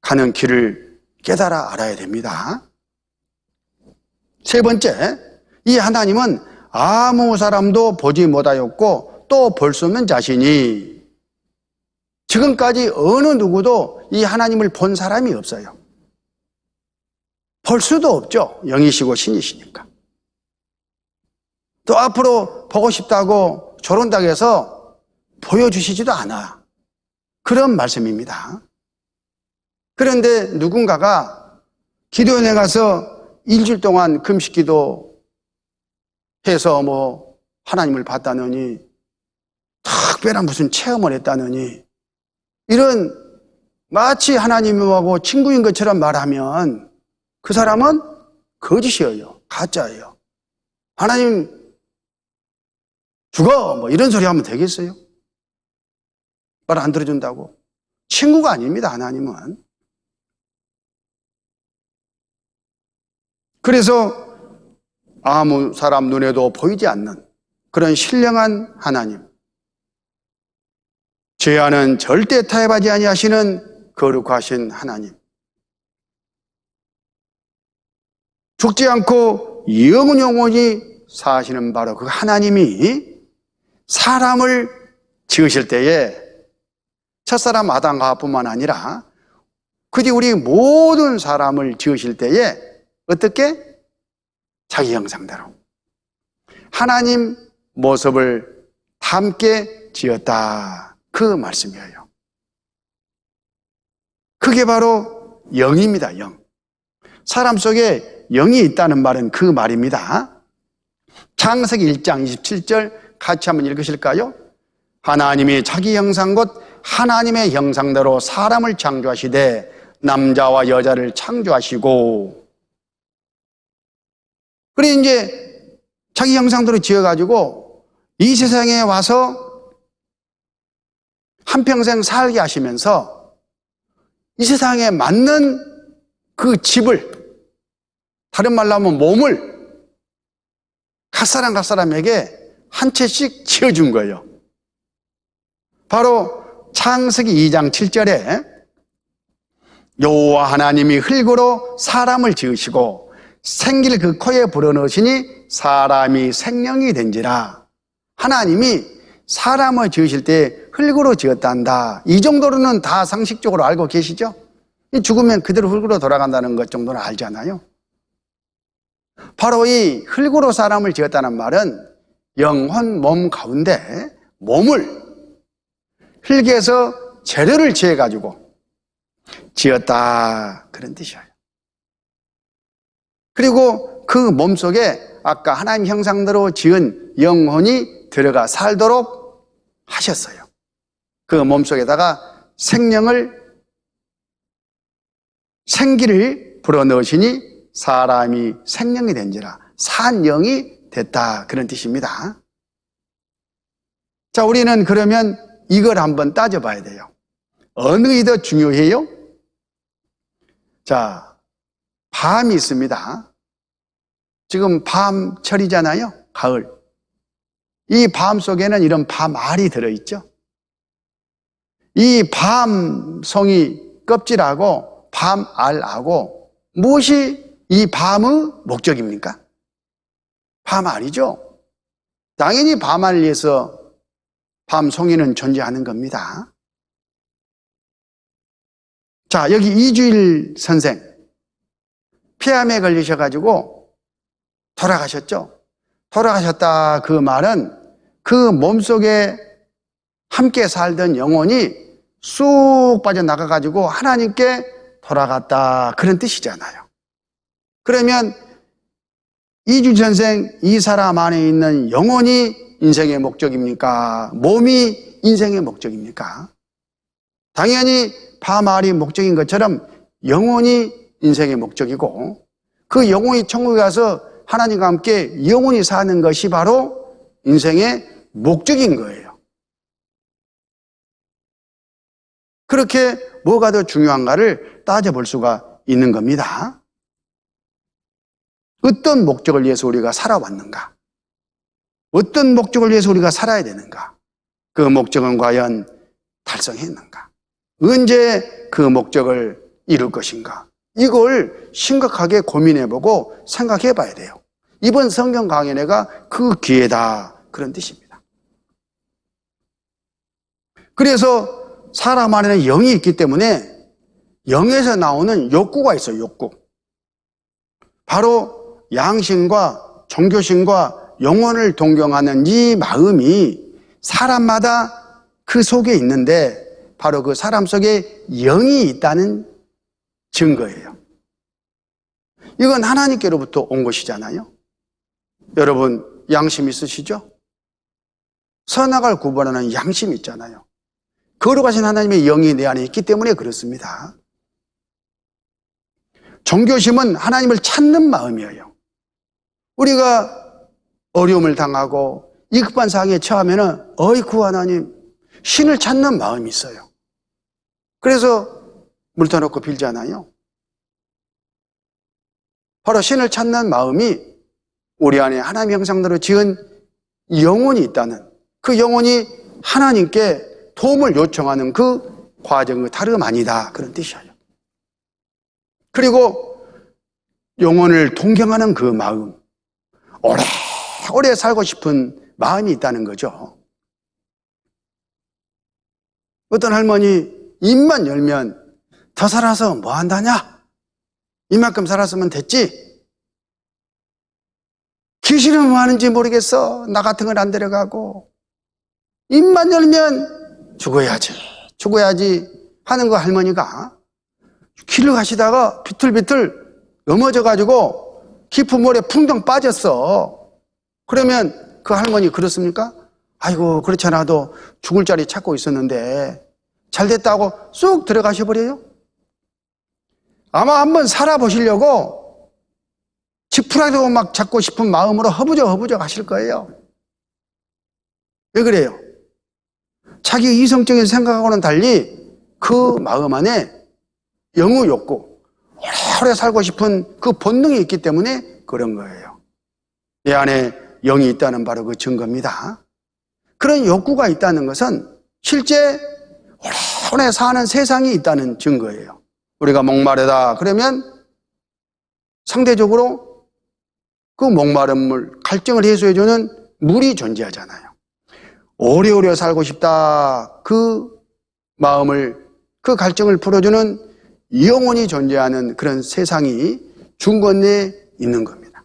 가는 길을 깨달아 알아야 됩니다. 세 번째, 이 하나님은 아무 사람도 보지 못하였고 또 볼 수 없는 자신이, 지금까지 어느 누구도 이 하나님을 본 사람이 없어요. 볼 수도 없죠. 영이시고 신이시니까. 또 앞으로 보고 싶다고 조른다고 해서 보여주시지도 않아. 그런 말씀입니다. 그런데 누군가가 기도원에 가서 일주일 동안 금식기도 해서 뭐 하나님을 봤다느니, 특별한 무슨 체험을 했다느니, 이런 마치 하나님하고 친구인 것처럼 말하면 그 사람은 거짓이에요. 가짜예요. 하나님 죽어 뭐 이런 소리 하면 되겠어요? 말 안 들어준다고? 친구가 아닙니다, 하나님은. 그래서 아무 사람 눈에도 보이지 않는 그런 신령한 하나님, 죄와는 절대 타협하지 아니하시는 거룩하신 하나님, 죽지 않고 영원히 사시는 바로 그 하나님이 사람을 지으실 때에 첫사람 아담과 하와뿐만 아니라 그뒤 우리 모든 사람을 지으실 때에 어떻게? 자기 형상대로 하나님 모습을 닮게 지었다, 그 말씀이에요. 그게 바로 영입니다. 영. 사람 속에 영이 있다는 말은 그 말입니다. 창세기 1장 27절 같이 한번 읽으실까요? 하나님이 자기 형상 곧 하나님의 형상대로 사람을 창조하시되 남자와 여자를 창조하시고, 그래 이제 자기 형상대로 지어가지고 이 세상에 와서 한평생 살게 하시면서 이 세상에 맞는 그 집을, 다른 말로 하면 몸을 갓사람에게 한 채씩 지어준 거예요. 바로 창세기 2장 7절에 여호와 하나님이 흙으로 사람을 지으시고 생기를 그 코에 불어넣으시니 사람이 생명이 된지라. 하나님이 사람을 지으실 때 흙으로 지었단다. 이 정도로는 다 상식적으로 알고 계시죠? 죽으면 그대로 흙으로 돌아간다는 것 정도는 알잖아요. 바로 이 흙으로 사람을 지었다는 말은 영혼 몸 가운데 몸을 흙에서 재료를 취해가지고 지었다, 그런 뜻이에요. 그리고 그 몸속에 아까 하나님 형상대로 지은 영혼이 들어가 살도록 하셨어요. 그 몸속에다가 생기를 불어넣으시니 사람이 생명이 된지라. 산 영이 됐다, 그런 뜻입니다. 자, 우리는 그러면 이걸 한번 따져봐야 돼요. 어느 게 더 중요해요? 자, 밤이 있습니다. 지금 밤철이잖아요. 가을. 이 밤 속에는 이런 밤알이 들어있죠. 이 밤송이 껍질하고 밤알하고 무엇이 이 밤의 목적입니까? 밤알이죠. 당연히 밤알을 위해서 밤송이는 존재하는 겁니다. 자, 여기 이주일 선생 폐암에 걸리셔가지고 돌아가셨죠. 돌아가셨다, 그 말은 그 몸속에 함께 살던 영혼이 쑥 빠져나가가지고 하나님께 돌아갔다, 그런 뜻이잖아요. 그러면 이주일 선생, 이 사람 안에 있는 영혼이 인생의 목적입니까? 몸이 인생의 목적입니까? 당연히 밤알이 목적인 것처럼 영혼이 인생의 목적이고, 그 영혼이 천국에 가서 하나님과 함께 영원히 사는 것이 바로 인생의 목적인 거예요. 그렇게 뭐가 더 중요한가를 따져볼 수가 있는 겁니다. 어떤 목적을 위해서 우리가 살아왔는가? 어떤 목적을 위해서 우리가 살아야 되는가? 그 목적은 과연 달성했는가? 언제 그 목적을 이룰 것인가? 이걸 심각하게 고민해보고 생각해봐야 돼요. 이번 성경 강연회가 그 기회다, 그런 뜻입니다. 그래서 사람 안에는 영이 있기 때문에 영에서 나오는 욕구가 있어요. 욕구. 바로 양심과 종교심과 영혼을 동경하는 이 마음이 사람마다 그 속에 있는데, 바로 그 사람 속에 영이 있다는 증거예요. 이건 하나님께로부터 온 것이잖아요. 여러분, 양심 있으시죠? 선악을 구분하는 양심 있잖아요. 거룩하신 하나님의 영이 내 안에 있기 때문에 그렇습니다. 종교심은 하나님을 찾는 마음이에요. 우리가 어려움을 당하고 위급한 상황에 처하면은 어이구 하나님, 신을 찾는 마음이 있어요. 그래서 물 터놓고 빌잖아요. 바로 신을 찾는 마음이 우리 안에 하나님 형상대로 지은 영혼이 있다는, 그 영혼이 하나님께 도움을 요청하는 그 과정이 다름 아니다, 그런 뜻이에요. 그리고 영혼을 동경하는 그 마음, 오래 살고 싶은 마음이 있다는 거죠. 어떤 할머니 입만 열면 더 살아서 뭐 한다냐? 이만큼 살았으면 됐지? 귀신은 뭐 하는지 모르겠어. 나 같은 걸 안 데려가고. 입만 열면 죽어야지 하는 그 할머니가 길을 가시다가 비틀비틀 넘어져가지고 깊은 물에 풍덩 빠졌어. 그러면 그 할머니 그렇습니까? 아이고, 그렇지 않아도 죽을 자리 찾고 있었는데 잘 됐다고 쑥 들어가셔버려요? 아마 한번 살아보시려고 지푸라기도 막 잡고 싶은 마음으로 허부적 하실 거예요. 왜 그래요? 자기 이성적인 생각하고는 달리 그 마음 안에 영우 욕구, 오래오래 살고 싶은 그 본능이 있기 때문에 그런 거예요. 내 안에 영이 있다는 바로 그 증거입니다. 그런 욕구가 있다는 것은 실제 오래오래 사는 세상이 있다는 증거예요. 우리가 목마르다 그러면 상대적으로 그 목마름을 갈증을 해소해주는 물이 존재하잖아요. 오래오래 살고 싶다 그 마음을 그 갈증을 풀어주는 영원히 존재하는 그런 세상이 중건내에 있는 겁니다.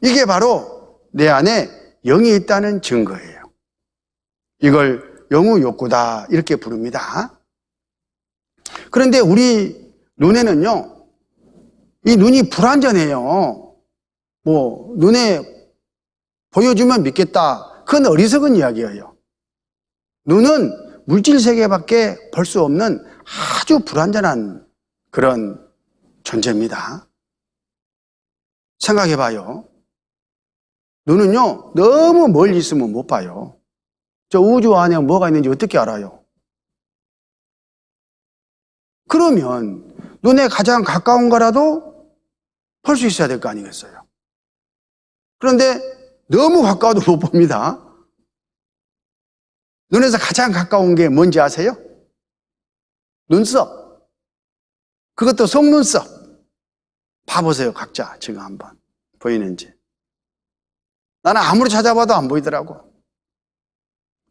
이게 바로 내 안에 영이 있다는 증거예요. 이걸 영우 욕구다 이렇게 부릅니다. 그런데 우리 눈에는요, 이 눈이 불완전해요. 뭐 눈에 보여주면 믿겠다. 그건 어리석은 이야기예요. 눈은 물질 세계밖에 볼 수 없는 아주 불완전한 그런 존재입니다. 생각해봐요. 눈은요, 너무 멀리 있으면 못 봐요. 저 우주 안에 뭐가 있는지 어떻게 알아요? 그러면 눈에 가장 가까운 거라도 볼 수 있어야 될 거 아니겠어요? 그런데 너무 가까워도 못 봅니다. 눈에서 가장 가까운 게 뭔지 아세요? 눈썹. 그것도 속눈썹. 봐보세요, 각자. 지금 한번. 보이는지. 나는 아무리 찾아봐도 안 보이더라고.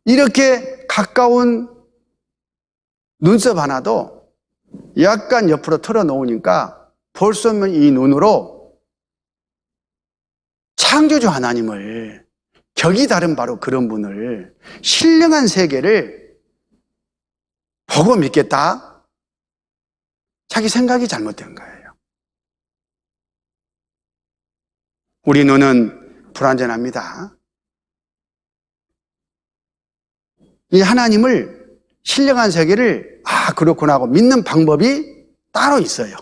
이렇게 가까운 눈썹 하나도 약간 옆으로 털어놓으니까 볼 수 없는 이 눈으로 창조주 하나님을, 격이 다른 바로 그런 분을, 신령한 세계를 보고 믿겠다? 자기 생각이 잘못된 거예요. 우리 눈은 불완전합니다. 이 하나님을, 신령한 세계를 그렇구나 하고 믿는 방법이 따로 있어요.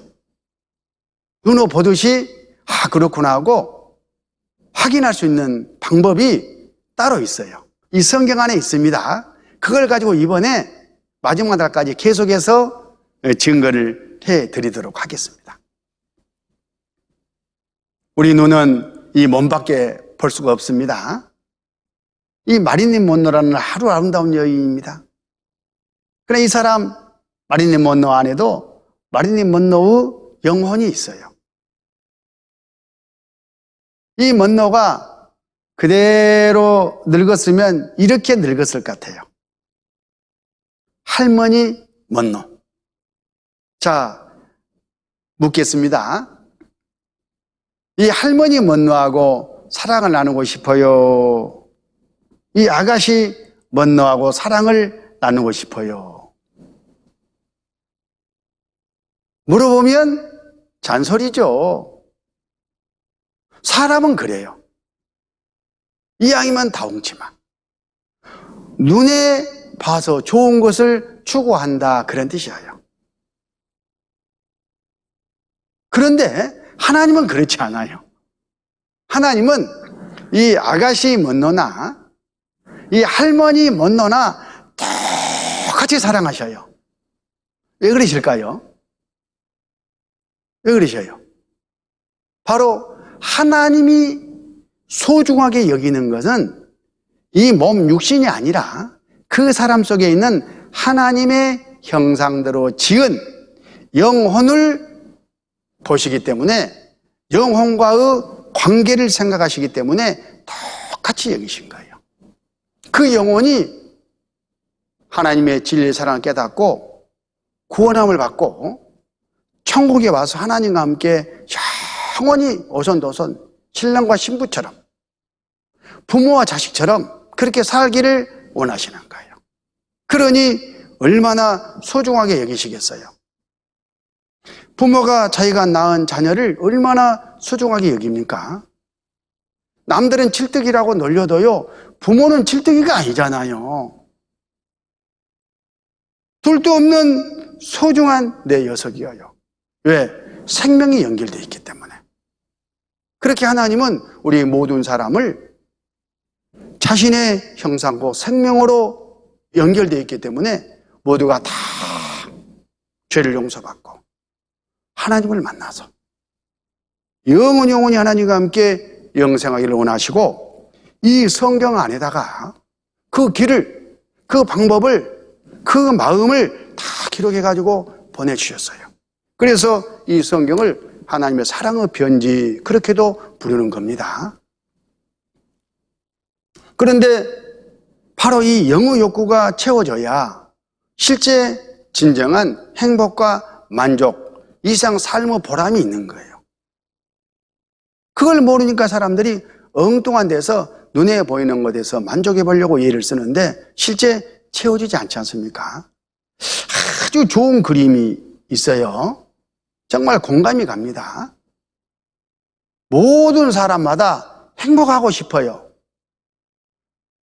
눈으로 보듯이 그렇구나 하고 확인할 수 있는 방법이 따로 있어요. 이 성경 안에 있습니다. 그걸 가지고 이번에 마지막 날까지 계속해서 증거를 해드리도록 하겠습니다. 우리 눈은 이 몸밖에 볼 수가 없습니다. 이 마릴린 먼로라는 아주 아름다운 여인입니다. 그러나 이 사람 마릴린 먼로 안에도 마릴린 먼로의 영혼이 있어요. 이 먼로가 그대로 늙었으면 이렇게 늙었을 것 같아요. 할머니 먼로. 자, 묻겠습니다. 이 할머니 먼로하고 사랑을 나누고 싶어요? 이 아가씨 먼로하고 사랑을 나누고 싶어요? 물어보면 잔소리죠. 사람은 그래요. 이왕이면 다홍치마. 눈에 봐서 좋은 것을 추구한다 그런 뜻이에요. 그런데 하나님은 그렇지 않아요. 하나님은 이 아가씨 먼로나 이 할머니 먼로나 똑같이 사랑하셔요. 왜 그러실까요? 왜 그러셔요? 바로 하나님이 소중하게 여기는 것은 이 몸 육신이 아니라 그 사람 속에 있는 하나님의 형상대로 지은 영혼을 보시기 때문에, 영혼과의 관계를 생각하시기 때문에 똑같이 여기신 거예요. 그 영혼이 하나님의 진리의 사랑을 깨닫고 구원함을 받고 천국에 와서 하나님과 함께 영원히 오손도손 신랑과 신부처럼, 부모와 자식처럼 그렇게 살기를 원하시는 거예요. 그러니 얼마나 소중하게 여기시겠어요? 부모가 자기가 낳은 자녀를 얼마나 소중하게 여깁니까? 남들은 칠뜨기라고 놀려도요, 부모는 칠뜨기가 아니잖아요. 둘도 없는 소중한 내 녀석이에요. 왜? 생명이 연결되어 있기 때문에. 그렇게 하나님은 우리 모든 사람을 자신의 형상과 생명으로 연결되어 있기 때문에 모두가 다 죄를 용서받고 하나님을 만나서 영원히 하나님과 함께 영생하기를 원하시고, 이 성경 안에다가 그 길을, 그 방법을, 그 마음을 다 기록해가지고 보내주셨어요. 그래서 이 성경을 하나님의 사랑의 편지, 그렇게도 부르는 겁니다. 그런데 바로 이 영의 욕구가 채워져야 실제 진정한 행복과 만족, 이상 삶의 보람이 있는 거예요. 그걸 모르니까 사람들이 엉뚱한 데서 눈에 보이는 것에서 만족해 보려고 예를 쓰는데 실제 채워지지 않지 않습니까? 아주 좋은 그림이 있어요. 정말 공감이 갑니다. 모든 사람마다 행복하고 싶어요.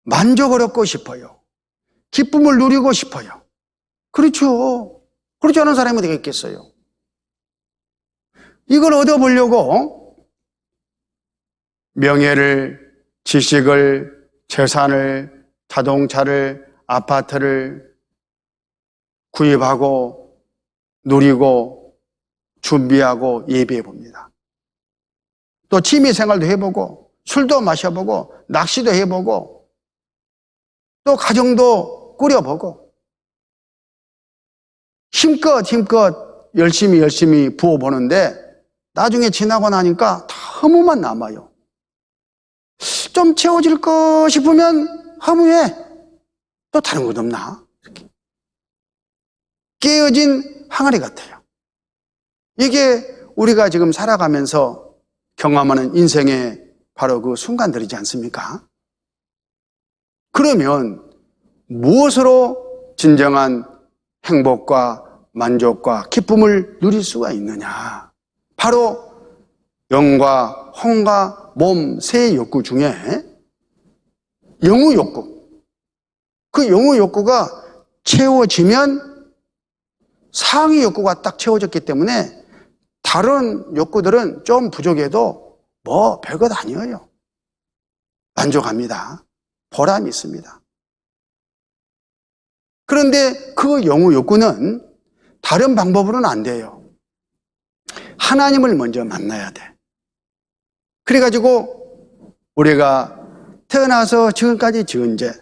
만족을 얻고 싶어요. 기쁨을 누리고 싶어요. 그렇죠. 그렇지 않은 사람이 어디 있겠어요? 이걸 얻어보려고 명예를, 지식을, 재산을, 자동차를, 아파트를 구입하고 누리고 준비하고 예비해 봅니다. 또 취미 생활도 해보고 술도 마셔보고 낚시도 해보고 또 가정도 꾸려보고 힘껏 열심히 부어보는데 나중에 지나고 나니까 다 허무만 남아요. 좀 채워질 거 싶으면 허무해. 또 다른 것 없나? 이렇게. 깨어진 항아리 같아요. 이게 우리가 지금 살아가면서 경험하는 인생의 바로 그 순간들이지 않습니까? 그러면 무엇으로 진정한 행복과 만족과 기쁨을 누릴 수가 있느냐? 바로 영과 혼과 몸 세 욕구 중에 영의 욕구, 그 영의 욕구가 채워지면 상위 욕구가 딱 채워졌기 때문에 다른 욕구들은 좀 부족해도 뭐 별것 아니에요. 만족합니다. 보람이 있습니다. 그런데 그 영의 욕구는 다른 방법으로는 안 돼요. 하나님을 먼저 만나야 돼. 그래가지고 우리가 태어나서 지금까지 지은 죄,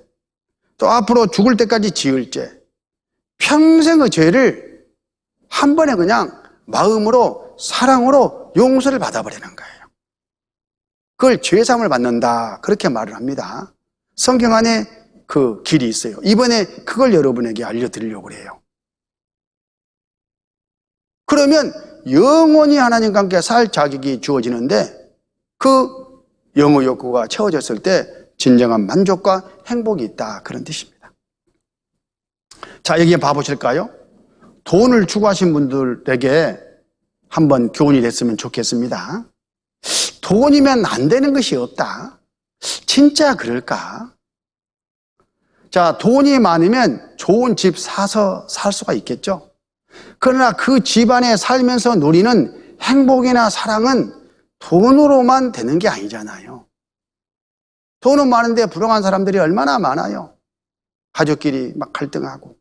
또 앞으로 죽을 때까지 지을 죄, 평생의 죄를 한 번에 그냥 마음으로 사랑으로 용서를 받아버리는 거예요. 그걸 죄사함을 받는다, 그렇게 말을 합니다. 성경 안에 그 길이 있어요. 이번에 그걸 여러분에게 알려드리려고 해요. 그러면 영원히 하나님과 함께 살 자격이 주어지는데 그 영의 욕구가 채워졌을 때 진정한 만족과 행복이 있다, 그런 뜻입니다. 자, 여기에 봐보실까요? 돈을 추구하신 분들에게 한번 교훈이 됐으면 좋겠습니다. 돈이면 안 되는 것이 없다. 진짜 그럴까? 자, 돈이 많으면 좋은 집 사서 살 수가 있겠죠. 그러나 그 집안에 살면서 누리는 행복이나 사랑은 돈으로만 되는 게 아니잖아요. 돈은 많은데 불행한 사람들이 얼마나 많아요. 가족끼리 막 갈등하고.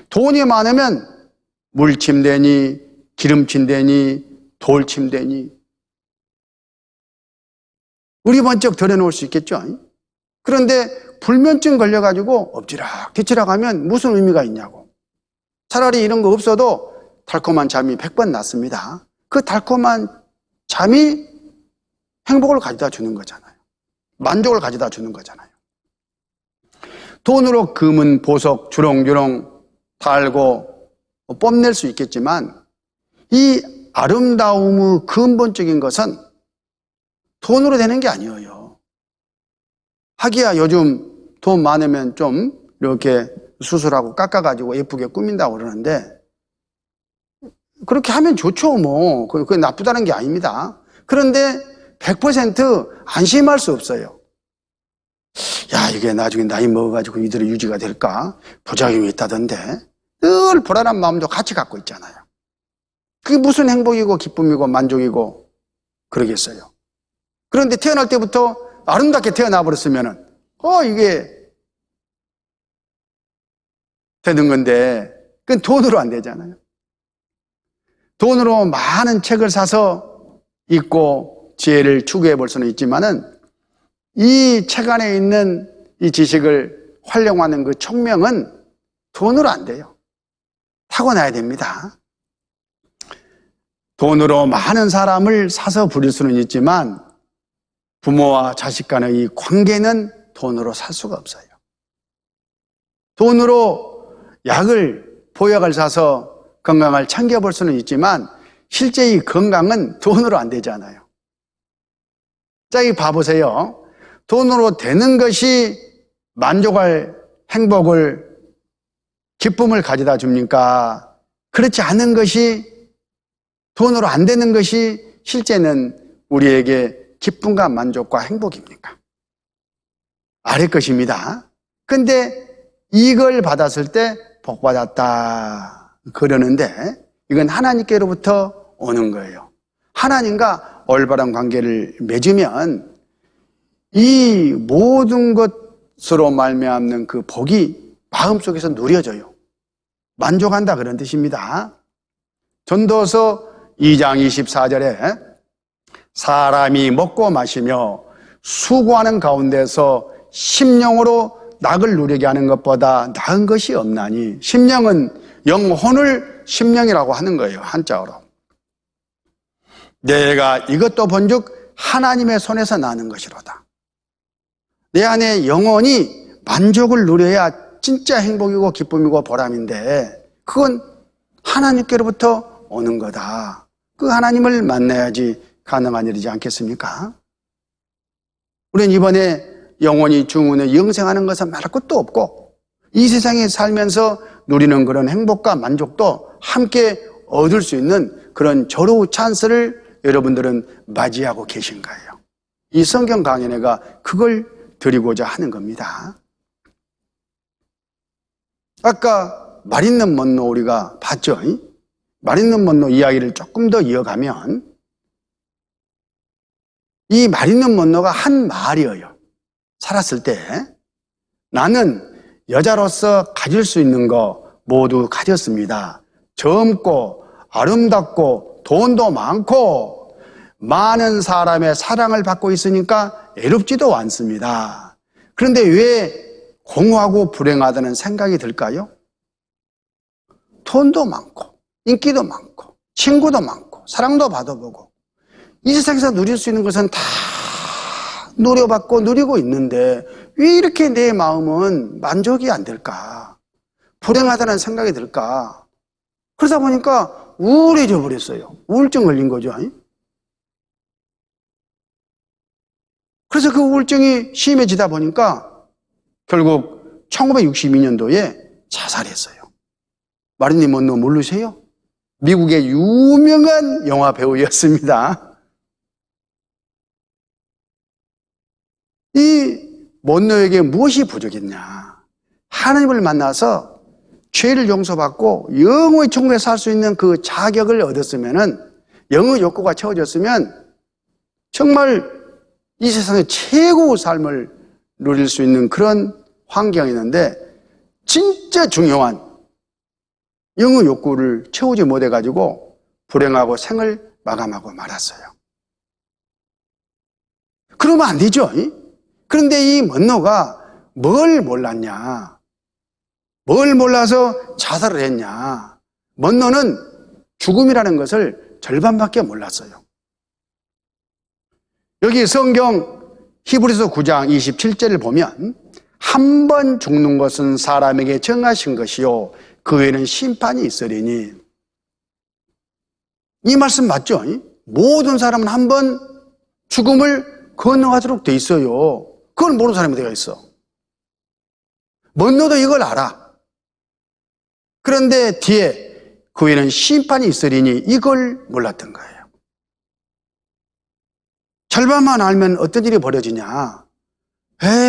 돈이 많으면 물침대니 기름침대니 돌침대니 우리 번쩍 드러놓을 수 있겠죠. 그런데 불면증 걸려가지고 엎지락 뒤치락 하면 무슨 의미가 있냐고. 차라리 이런 거 없어도 달콤한 잠이 100번 낫습니다. 그 달콤한 잠이 행복을 가져다 주는 거잖아요. 만족을 가져다 주는 거잖아요. 돈으로 금은 보석 주렁주렁 달고 뽐낼 수 있겠지만 이 아름다움의 근본적인 것은 돈으로 되는 게 아니에요. 하기야 요즘 돈 많으면 좀 이렇게 수술하고 깎아가지고 예쁘게 꾸민다고 그러는데 그렇게 하면 좋죠. 뭐 그게 나쁘다는 게 아닙니다. 그런데 100% 안심할 수 없어요. 야, 이게 나중에 나이 먹어가지고 이대로 유지가 될까? 부작용이 있다던데 늘 불안한 마음도 같이 갖고 있잖아요. 그게 무슨 행복이고 기쁨이고 만족이고 그러겠어요. 그런데 태어날 때부터 아름답게 태어나 버렸으면은 이게 되는 건데 그건 돈으로 안 되잖아요. 돈으로 많은 책을 사서 읽고 지혜를 추구해 볼 수는 있지만은 이 책 안에 있는 이 지식을 활용하는 그 총명은 돈으로 안 돼요. 타고나야 됩니다. 돈으로 많은 사람을 사서 부릴 수는 있지만 부모와 자식 간의 이 관계는 돈으로 살 수가 없어요. 돈으로 보약을 사서 건강을 챙겨볼 수는 있지만 실제 이 건강은 돈으로 안 되잖아요. 자, 이 봐보세요. 돈으로 되는 것이 만족할 행복을, 기쁨을 가져다 줍니까? 그렇지 않은 것이, 돈으로 안 되는 것이 실제는 우리에게 기쁨과 만족과 행복입니까? 아래 것입니다. 근데 이걸 받았을 때 복 받았다 그러는데 이건 하나님께로부터 오는 거예요. 하나님과 올바른 관계를 맺으면 이 모든 것으로 말미암는 그 복이 마음속에서 누려져요. 만족한다 그런 뜻입니다. 전도서 2장 24절에 사람이 먹고 마시며 수고하는 가운데서 심령으로 낙을 누리게 하는 것보다 나은 것이 없나니. 심령은 영혼을 심령이라고 하는 거예요, 한자어로. 내가 이것도 본즉 하나님의 손에서 나는 것이로다. 내 안에 영혼이 만족을 누려야 진짜 행복이고 기쁨이고 보람인데 그건 하나님께로부터 오는 거다. 그 하나님을 만나야지 가능한 일이지 않겠습니까? 우리는 이번에 영원히 중운에 영생하는 것은 말할 것도 없고 이 세상에 살면서 누리는 그런 행복과 만족도 함께 얻을 수 있는 그런 절호 찬스를 여러분들은 맞이하고 계신 거예요. 이 성경 강연회가 그걸 드리고자 하는 겁니다. 아까 말 있는 먼노 우리가 봤죠? 말 있는 먼노 이야기를 조금 더 이어가면 이 말 있는 먼노가 한 말이에요. 살았을 때 나는 여자로서 가질 수 있는 거 모두 가졌습니다. 젊고 아름답고 돈도 많고 많은 사람의 사랑을 받고 있으니까 애롭지도 않습니다. 그런데 왜 공허하고 불행하다는 생각이 들까요? 돈도 많고 인기도 많고 친구도 많고 사랑도 받아보고 이 세상에서 누릴 수 있는 것은 다 노려받고 누리고 있는데 왜 이렇게 내 마음은 만족이 안 될까? 불행하다는 생각이 들까? 그러다 보니까 우울해져 버렸어요. 우울증 걸린 거죠. 그래서 그 우울증이 심해지다 보니까 결국 1962년도에 자살했어요. 마릴린 먼로 모르세요? 미국의 유명한 영화 배우였습니다. 이 먼로에게 무엇이 부족했냐? 하나님을 만나서 죄를 용서받고 영원히 천국에 살 수 있는 그 자격을 얻었으면은 영의 욕구가 채워졌으면 정말 이 세상의 최고의 삶을 누릴 수 있는 그런 환경이었는데 진짜 중요한 영의 욕구를 채우지 못해가지고 불행하고 생을 마감하고 말았어요. 그러면 안 되죠. 그런데 이 먼노가 뭘 몰랐냐? 뭘 몰라서 자살을 했냐? 먼노는 죽음이라는 것을 절반밖에 몰랐어요. 여기 성경 히브리서 9장 27절을 보면 한 번 죽는 것은 사람에게 정하신 것이요 그 외에는 심판이 있으리니. 이 말씀 맞죠? 모든 사람은 한 번 죽음을 건너가도록 돼 있어요. 그걸 모르는 사람이 어디가 있어? 먼노도 이걸 알아. 그런데 뒤에 그 외에는 심판이 있으리니 이걸 몰랐던 거예요. 절반만 알면 어떤 일이 벌어지냐?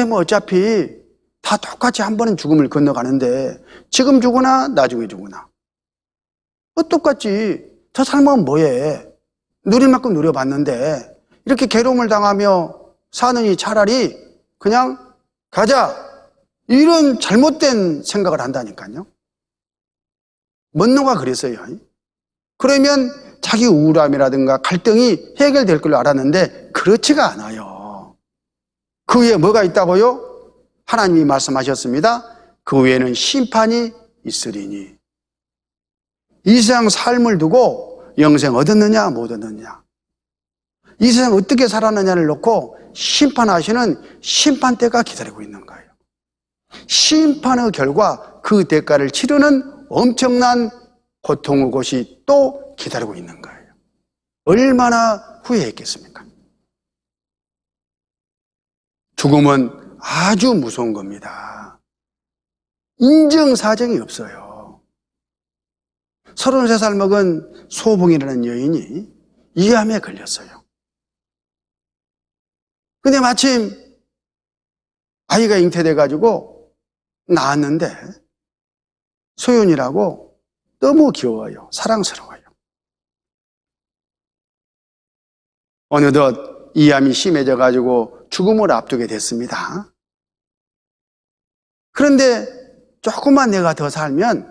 뭐 어차피 다 똑같이 한 번은 죽음을 건너가는데 지금 죽으나 나중에 죽으나 똑같지. 저 삶은 뭐해? 누릴 만큼 누려봤는데 이렇게 괴로움을 당하며 사느니 차라리 그냥 가자. 이런 잘못된 생각을 한다니까요. 먼노가 그랬어요. 그러면 자기 우울함이라든가 갈등이 해결될 걸 알았는데 그렇지가 않아요. 그 위에 뭐가 있다고요? 하나님이 말씀하셨습니다. 그 위에는 심판이 있으리니. 이 세상 삶을 두고 영생 얻었느냐 못 얻었느냐, 이 세상 어떻게 살았느냐를 놓고 심판하시는 심판대가 기다리고 있는 거예요. 심판의 결과 그 대가를 치르는 엄청난 고통의 곳이 또 기다리고 있는 거예요. 얼마나 후회했겠습니까? 죽음은 아주 무서운 겁니다. 인정사정이 없어요. 33살 먹은 소봉이라는 여인이 이암에 걸렸어요. 근데 마침 아이가 잉태돼가지고 낳았는데 소윤이라고 너무 귀여워요. 사랑스러워요. 어느덧 이암이 심해져가지고 죽음을 앞두게 됐습니다. 그런데 조금만 내가 더 살면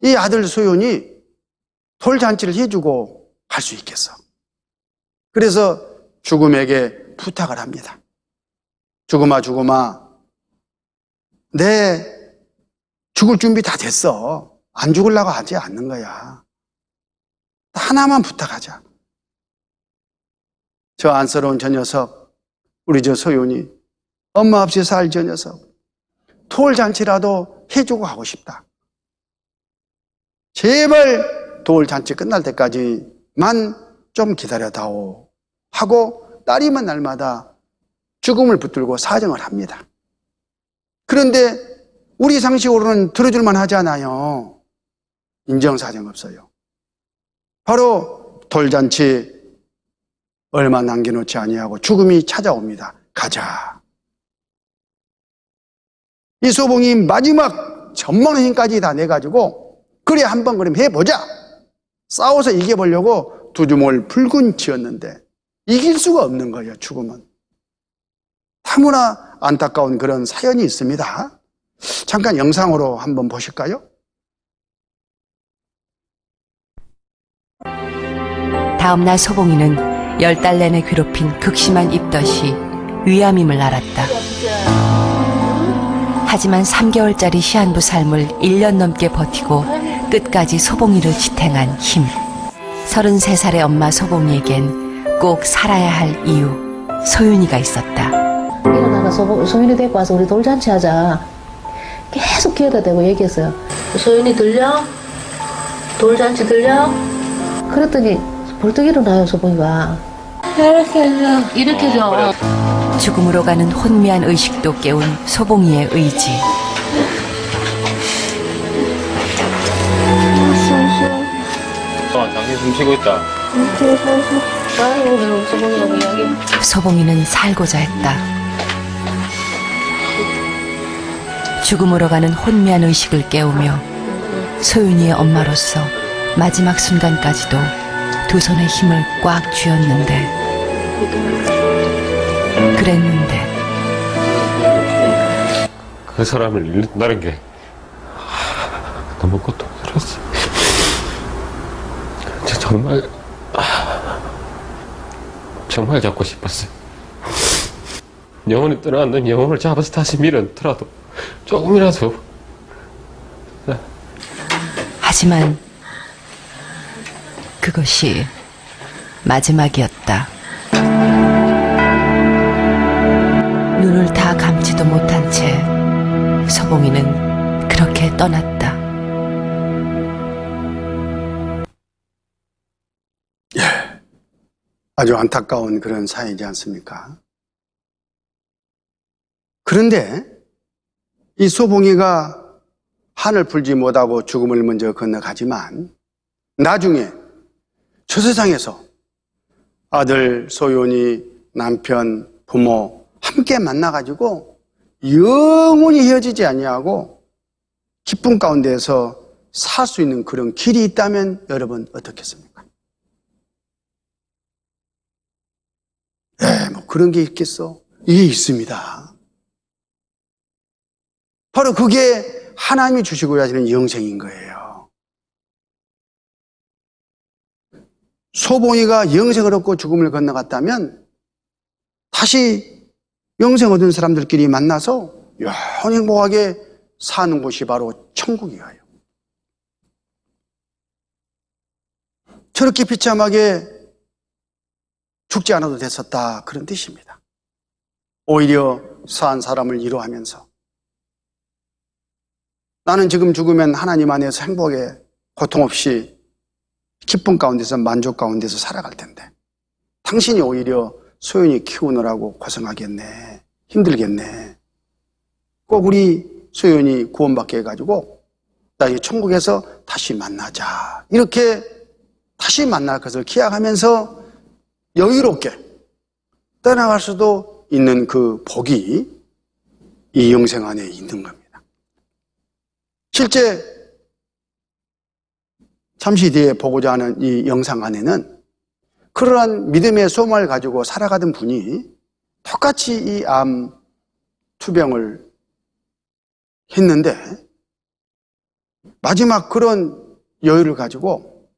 이 아들 소윤이 돌잔치를 해주고 갈 수 있겠어. 그래서 죽음에게 부탁을 합니다. 죽음아, 죽음아, 내 죽을 준비 다 됐어. 안 죽으려고 하지 않는 거야. 하나만 부탁하자. 저 안쓰러운 저 녀석, 우리 저 소윤이 엄마 없이 살 저 녀석, 돌잔치라도 해주고 가고 싶다. 제발 돌잔치 끝날 때까지만 좀 기다려다오 하고 딸이면 날마다 죽음을 붙들고 사정을 합니다. 그런데 우리 상식으로는 들어줄만 하잖아요. 인정사정 없어요. 바로 돌잔치 얼마 남겨놓지 아니하고 죽음이 찾아옵니다. 가자. 이 소봉이 마지막 전망의 힘까지 다 내가지고 그래 한번 그럼 해보자. 싸워서 이겨보려고 두 주먹을 불군 쥐었는데 이길 수가 없는 거예요. 죽음은. 너무나 안타까운 그런 사연이 있습니다. 잠깐 영상으로 한번 보실까요? 다음날 소봉이는 10달 내내 괴롭힌 극심한 입덧이 위암임을 알았다. 하지만 3개월짜리 시한부 삶을 1년 넘게 버티고 끝까지 소봉이를 지탱한 힘. 33살의 엄마 소봉이에겐 꼭 살아야 할 이유, 소윤이가 있었다. 일어나가 소윤이 데리고 와서 우리 돌잔치 하자. 계속 기회다 대고 얘기했어요. 소윤이 들려? 돌잔치 들려? 그랬더니 벌떡 일어나요, 소봉이가. 이렇게 줘. 죽음으로 가는 혼미한 의식도 깨운 소봉이의 의지. 당신 숨 쉬고 있다. 소봉이는 살고자 했다. 죽음으로 가는 혼미한 의식을 깨우며 소윤이의 엄마로서 마지막 순간까지도 두 손의 힘을 꽉 쥐었는데, 그랬는데 그 사람을 잃는다는 게 너무 고통스러웠어. 정말 잡고 싶었어요. 영혼이 떠나는 영혼을 잡아서 다시 밀어넣더라도 조금이라도. 하지만 그것이 마지막이었다. 눈을 다 감지도 못한 채 소봉이는 그렇게 떠났다. 아주 안타까운 그런 사연이지 않습니까? 그런데 이 소봉이가 한을 풀지 못하고 죽음을 먼저 건너가지만 나중에 저 세상에서 아들 소윤이, 남편, 부모 함께 만나가지고 영원히 헤어지지 아니하고 기쁨 가운데에서 살 수 있는 그런 길이 있다면 여러분 어떻겠습니까? 그런 게 있겠어? 이게 있습니다. 바로 그게 하나님이 주시고자 하시는 영생인 거예요. 소봉이가 영생을 얻고 죽음을 건너갔다면 다시 영생 얻은 사람들끼리 만나서 영원히 행복하게 사는 곳이 바로 천국이에요. 저렇게 비참하게 죽지 않아도 됐었다, 그런 뜻입니다. 오히려 사한 사람을 위로하면서 나는 지금 죽으면 하나님 안에서 행복에 고통 없이 기쁨 가운데서 만족 가운데서 살아갈 텐데 당신이 오히려 소연이 키우느라고 고생하겠네, 힘들겠네. 꼭 우리 소연이 구원받게 해가지고 나중에 천국에서 다시 만나자, 이렇게 다시 만날 것을 기약하면서 여유롭게 떠나갈 수도 있는 그 복이 이 영생 안에 있는 겁니다. 실제 잠시 뒤에 보고자 하는 이 영상 안에는 그러한 믿음의 소망을 가지고 살아가던 분이 똑같이 이 암 투병을 했는데 마지막 그런 여유를 가지고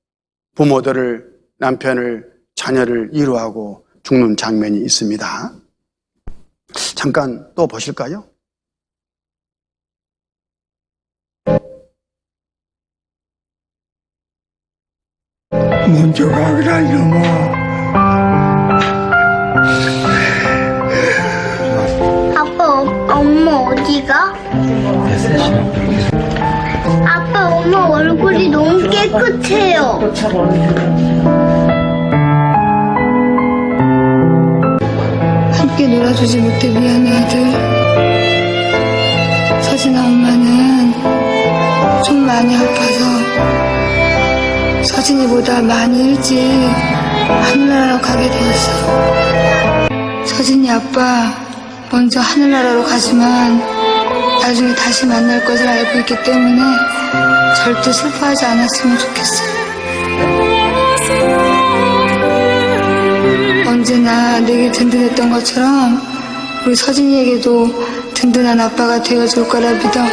부모들을, 남편을, 자녀를 위로하고 죽는 장면이 있습니다. 잠깐 또 보실까요? 먼저 가라 이놈아. 아빠, 엄마 어디가? 아빠, 엄마 얼굴이 너무 깨끗해요. 함께 놀아주지 못해 미안해 아들. 서진아 엄마는 좀 많이 아파서 서진이보다 많이 일찍 하늘나라로 가게 되었어. 서진이 아빠 먼저 하늘나라로 가지만 나중에 다시 만날 것을 알고 있기 때문에 절대 슬퍼하지 않았으면 좋겠어. 언제나 내게 든든했던 것처럼 우리 서진이에게도 든든한 아빠가 되어줄 거라 믿어.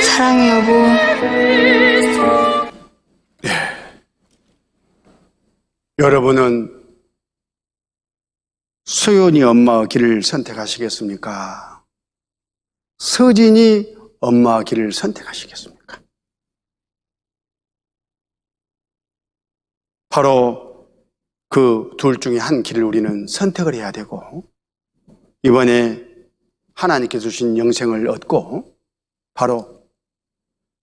사랑해 여보. 여러분은 소연이 엄마의 길을 선택하시겠습니까? 서진이 엄마의 길을 선택하시겠습니까? 바로 그 둘 중에 한 길을 우리는 선택을 해야 되고, 이번에 하나님께서 주신 영생을 얻고 바로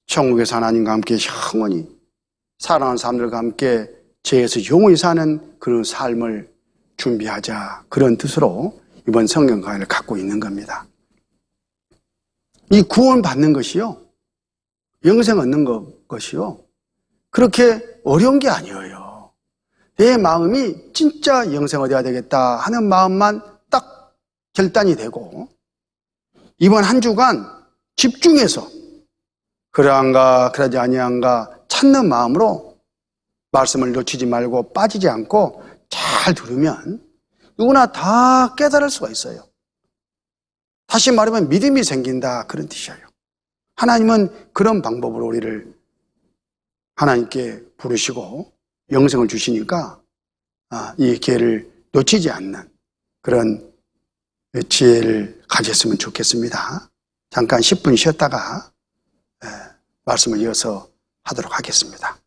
천국에서 하나님과 함께 영원히 사랑하는 사람들과 함께 죄에서 영원히 사는 그런 삶을 준비하자, 그런 뜻으로 이번 성경 강의를 갖고 있는 겁니다. 이 구원 받는 것이요, 영생 얻는 것이요, 그렇게 어려운 게 아니에요. 내 마음이 진짜 영생 얻어야 되겠다 하는 마음만 딱 결단이 되고, 이번 한 주간 집중해서 그러한가 그러지 아니한가 찾는 마음으로 말씀을 놓치지 말고 빠지지 않고 잘 들으면 누구나 다 깨달을 수가 있어요. 다시 말하면 믿음이 생긴다, 그런 뜻이에요. 하나님은 그런 방법으로 우리를 하나님께 부르시고 영생을 주시니까 이 기회를 놓치지 않는 그런 지혜를 가졌으면 좋겠습니다. 잠깐 10분 쉬었다가 말씀을 이어서 하도록 하겠습니다.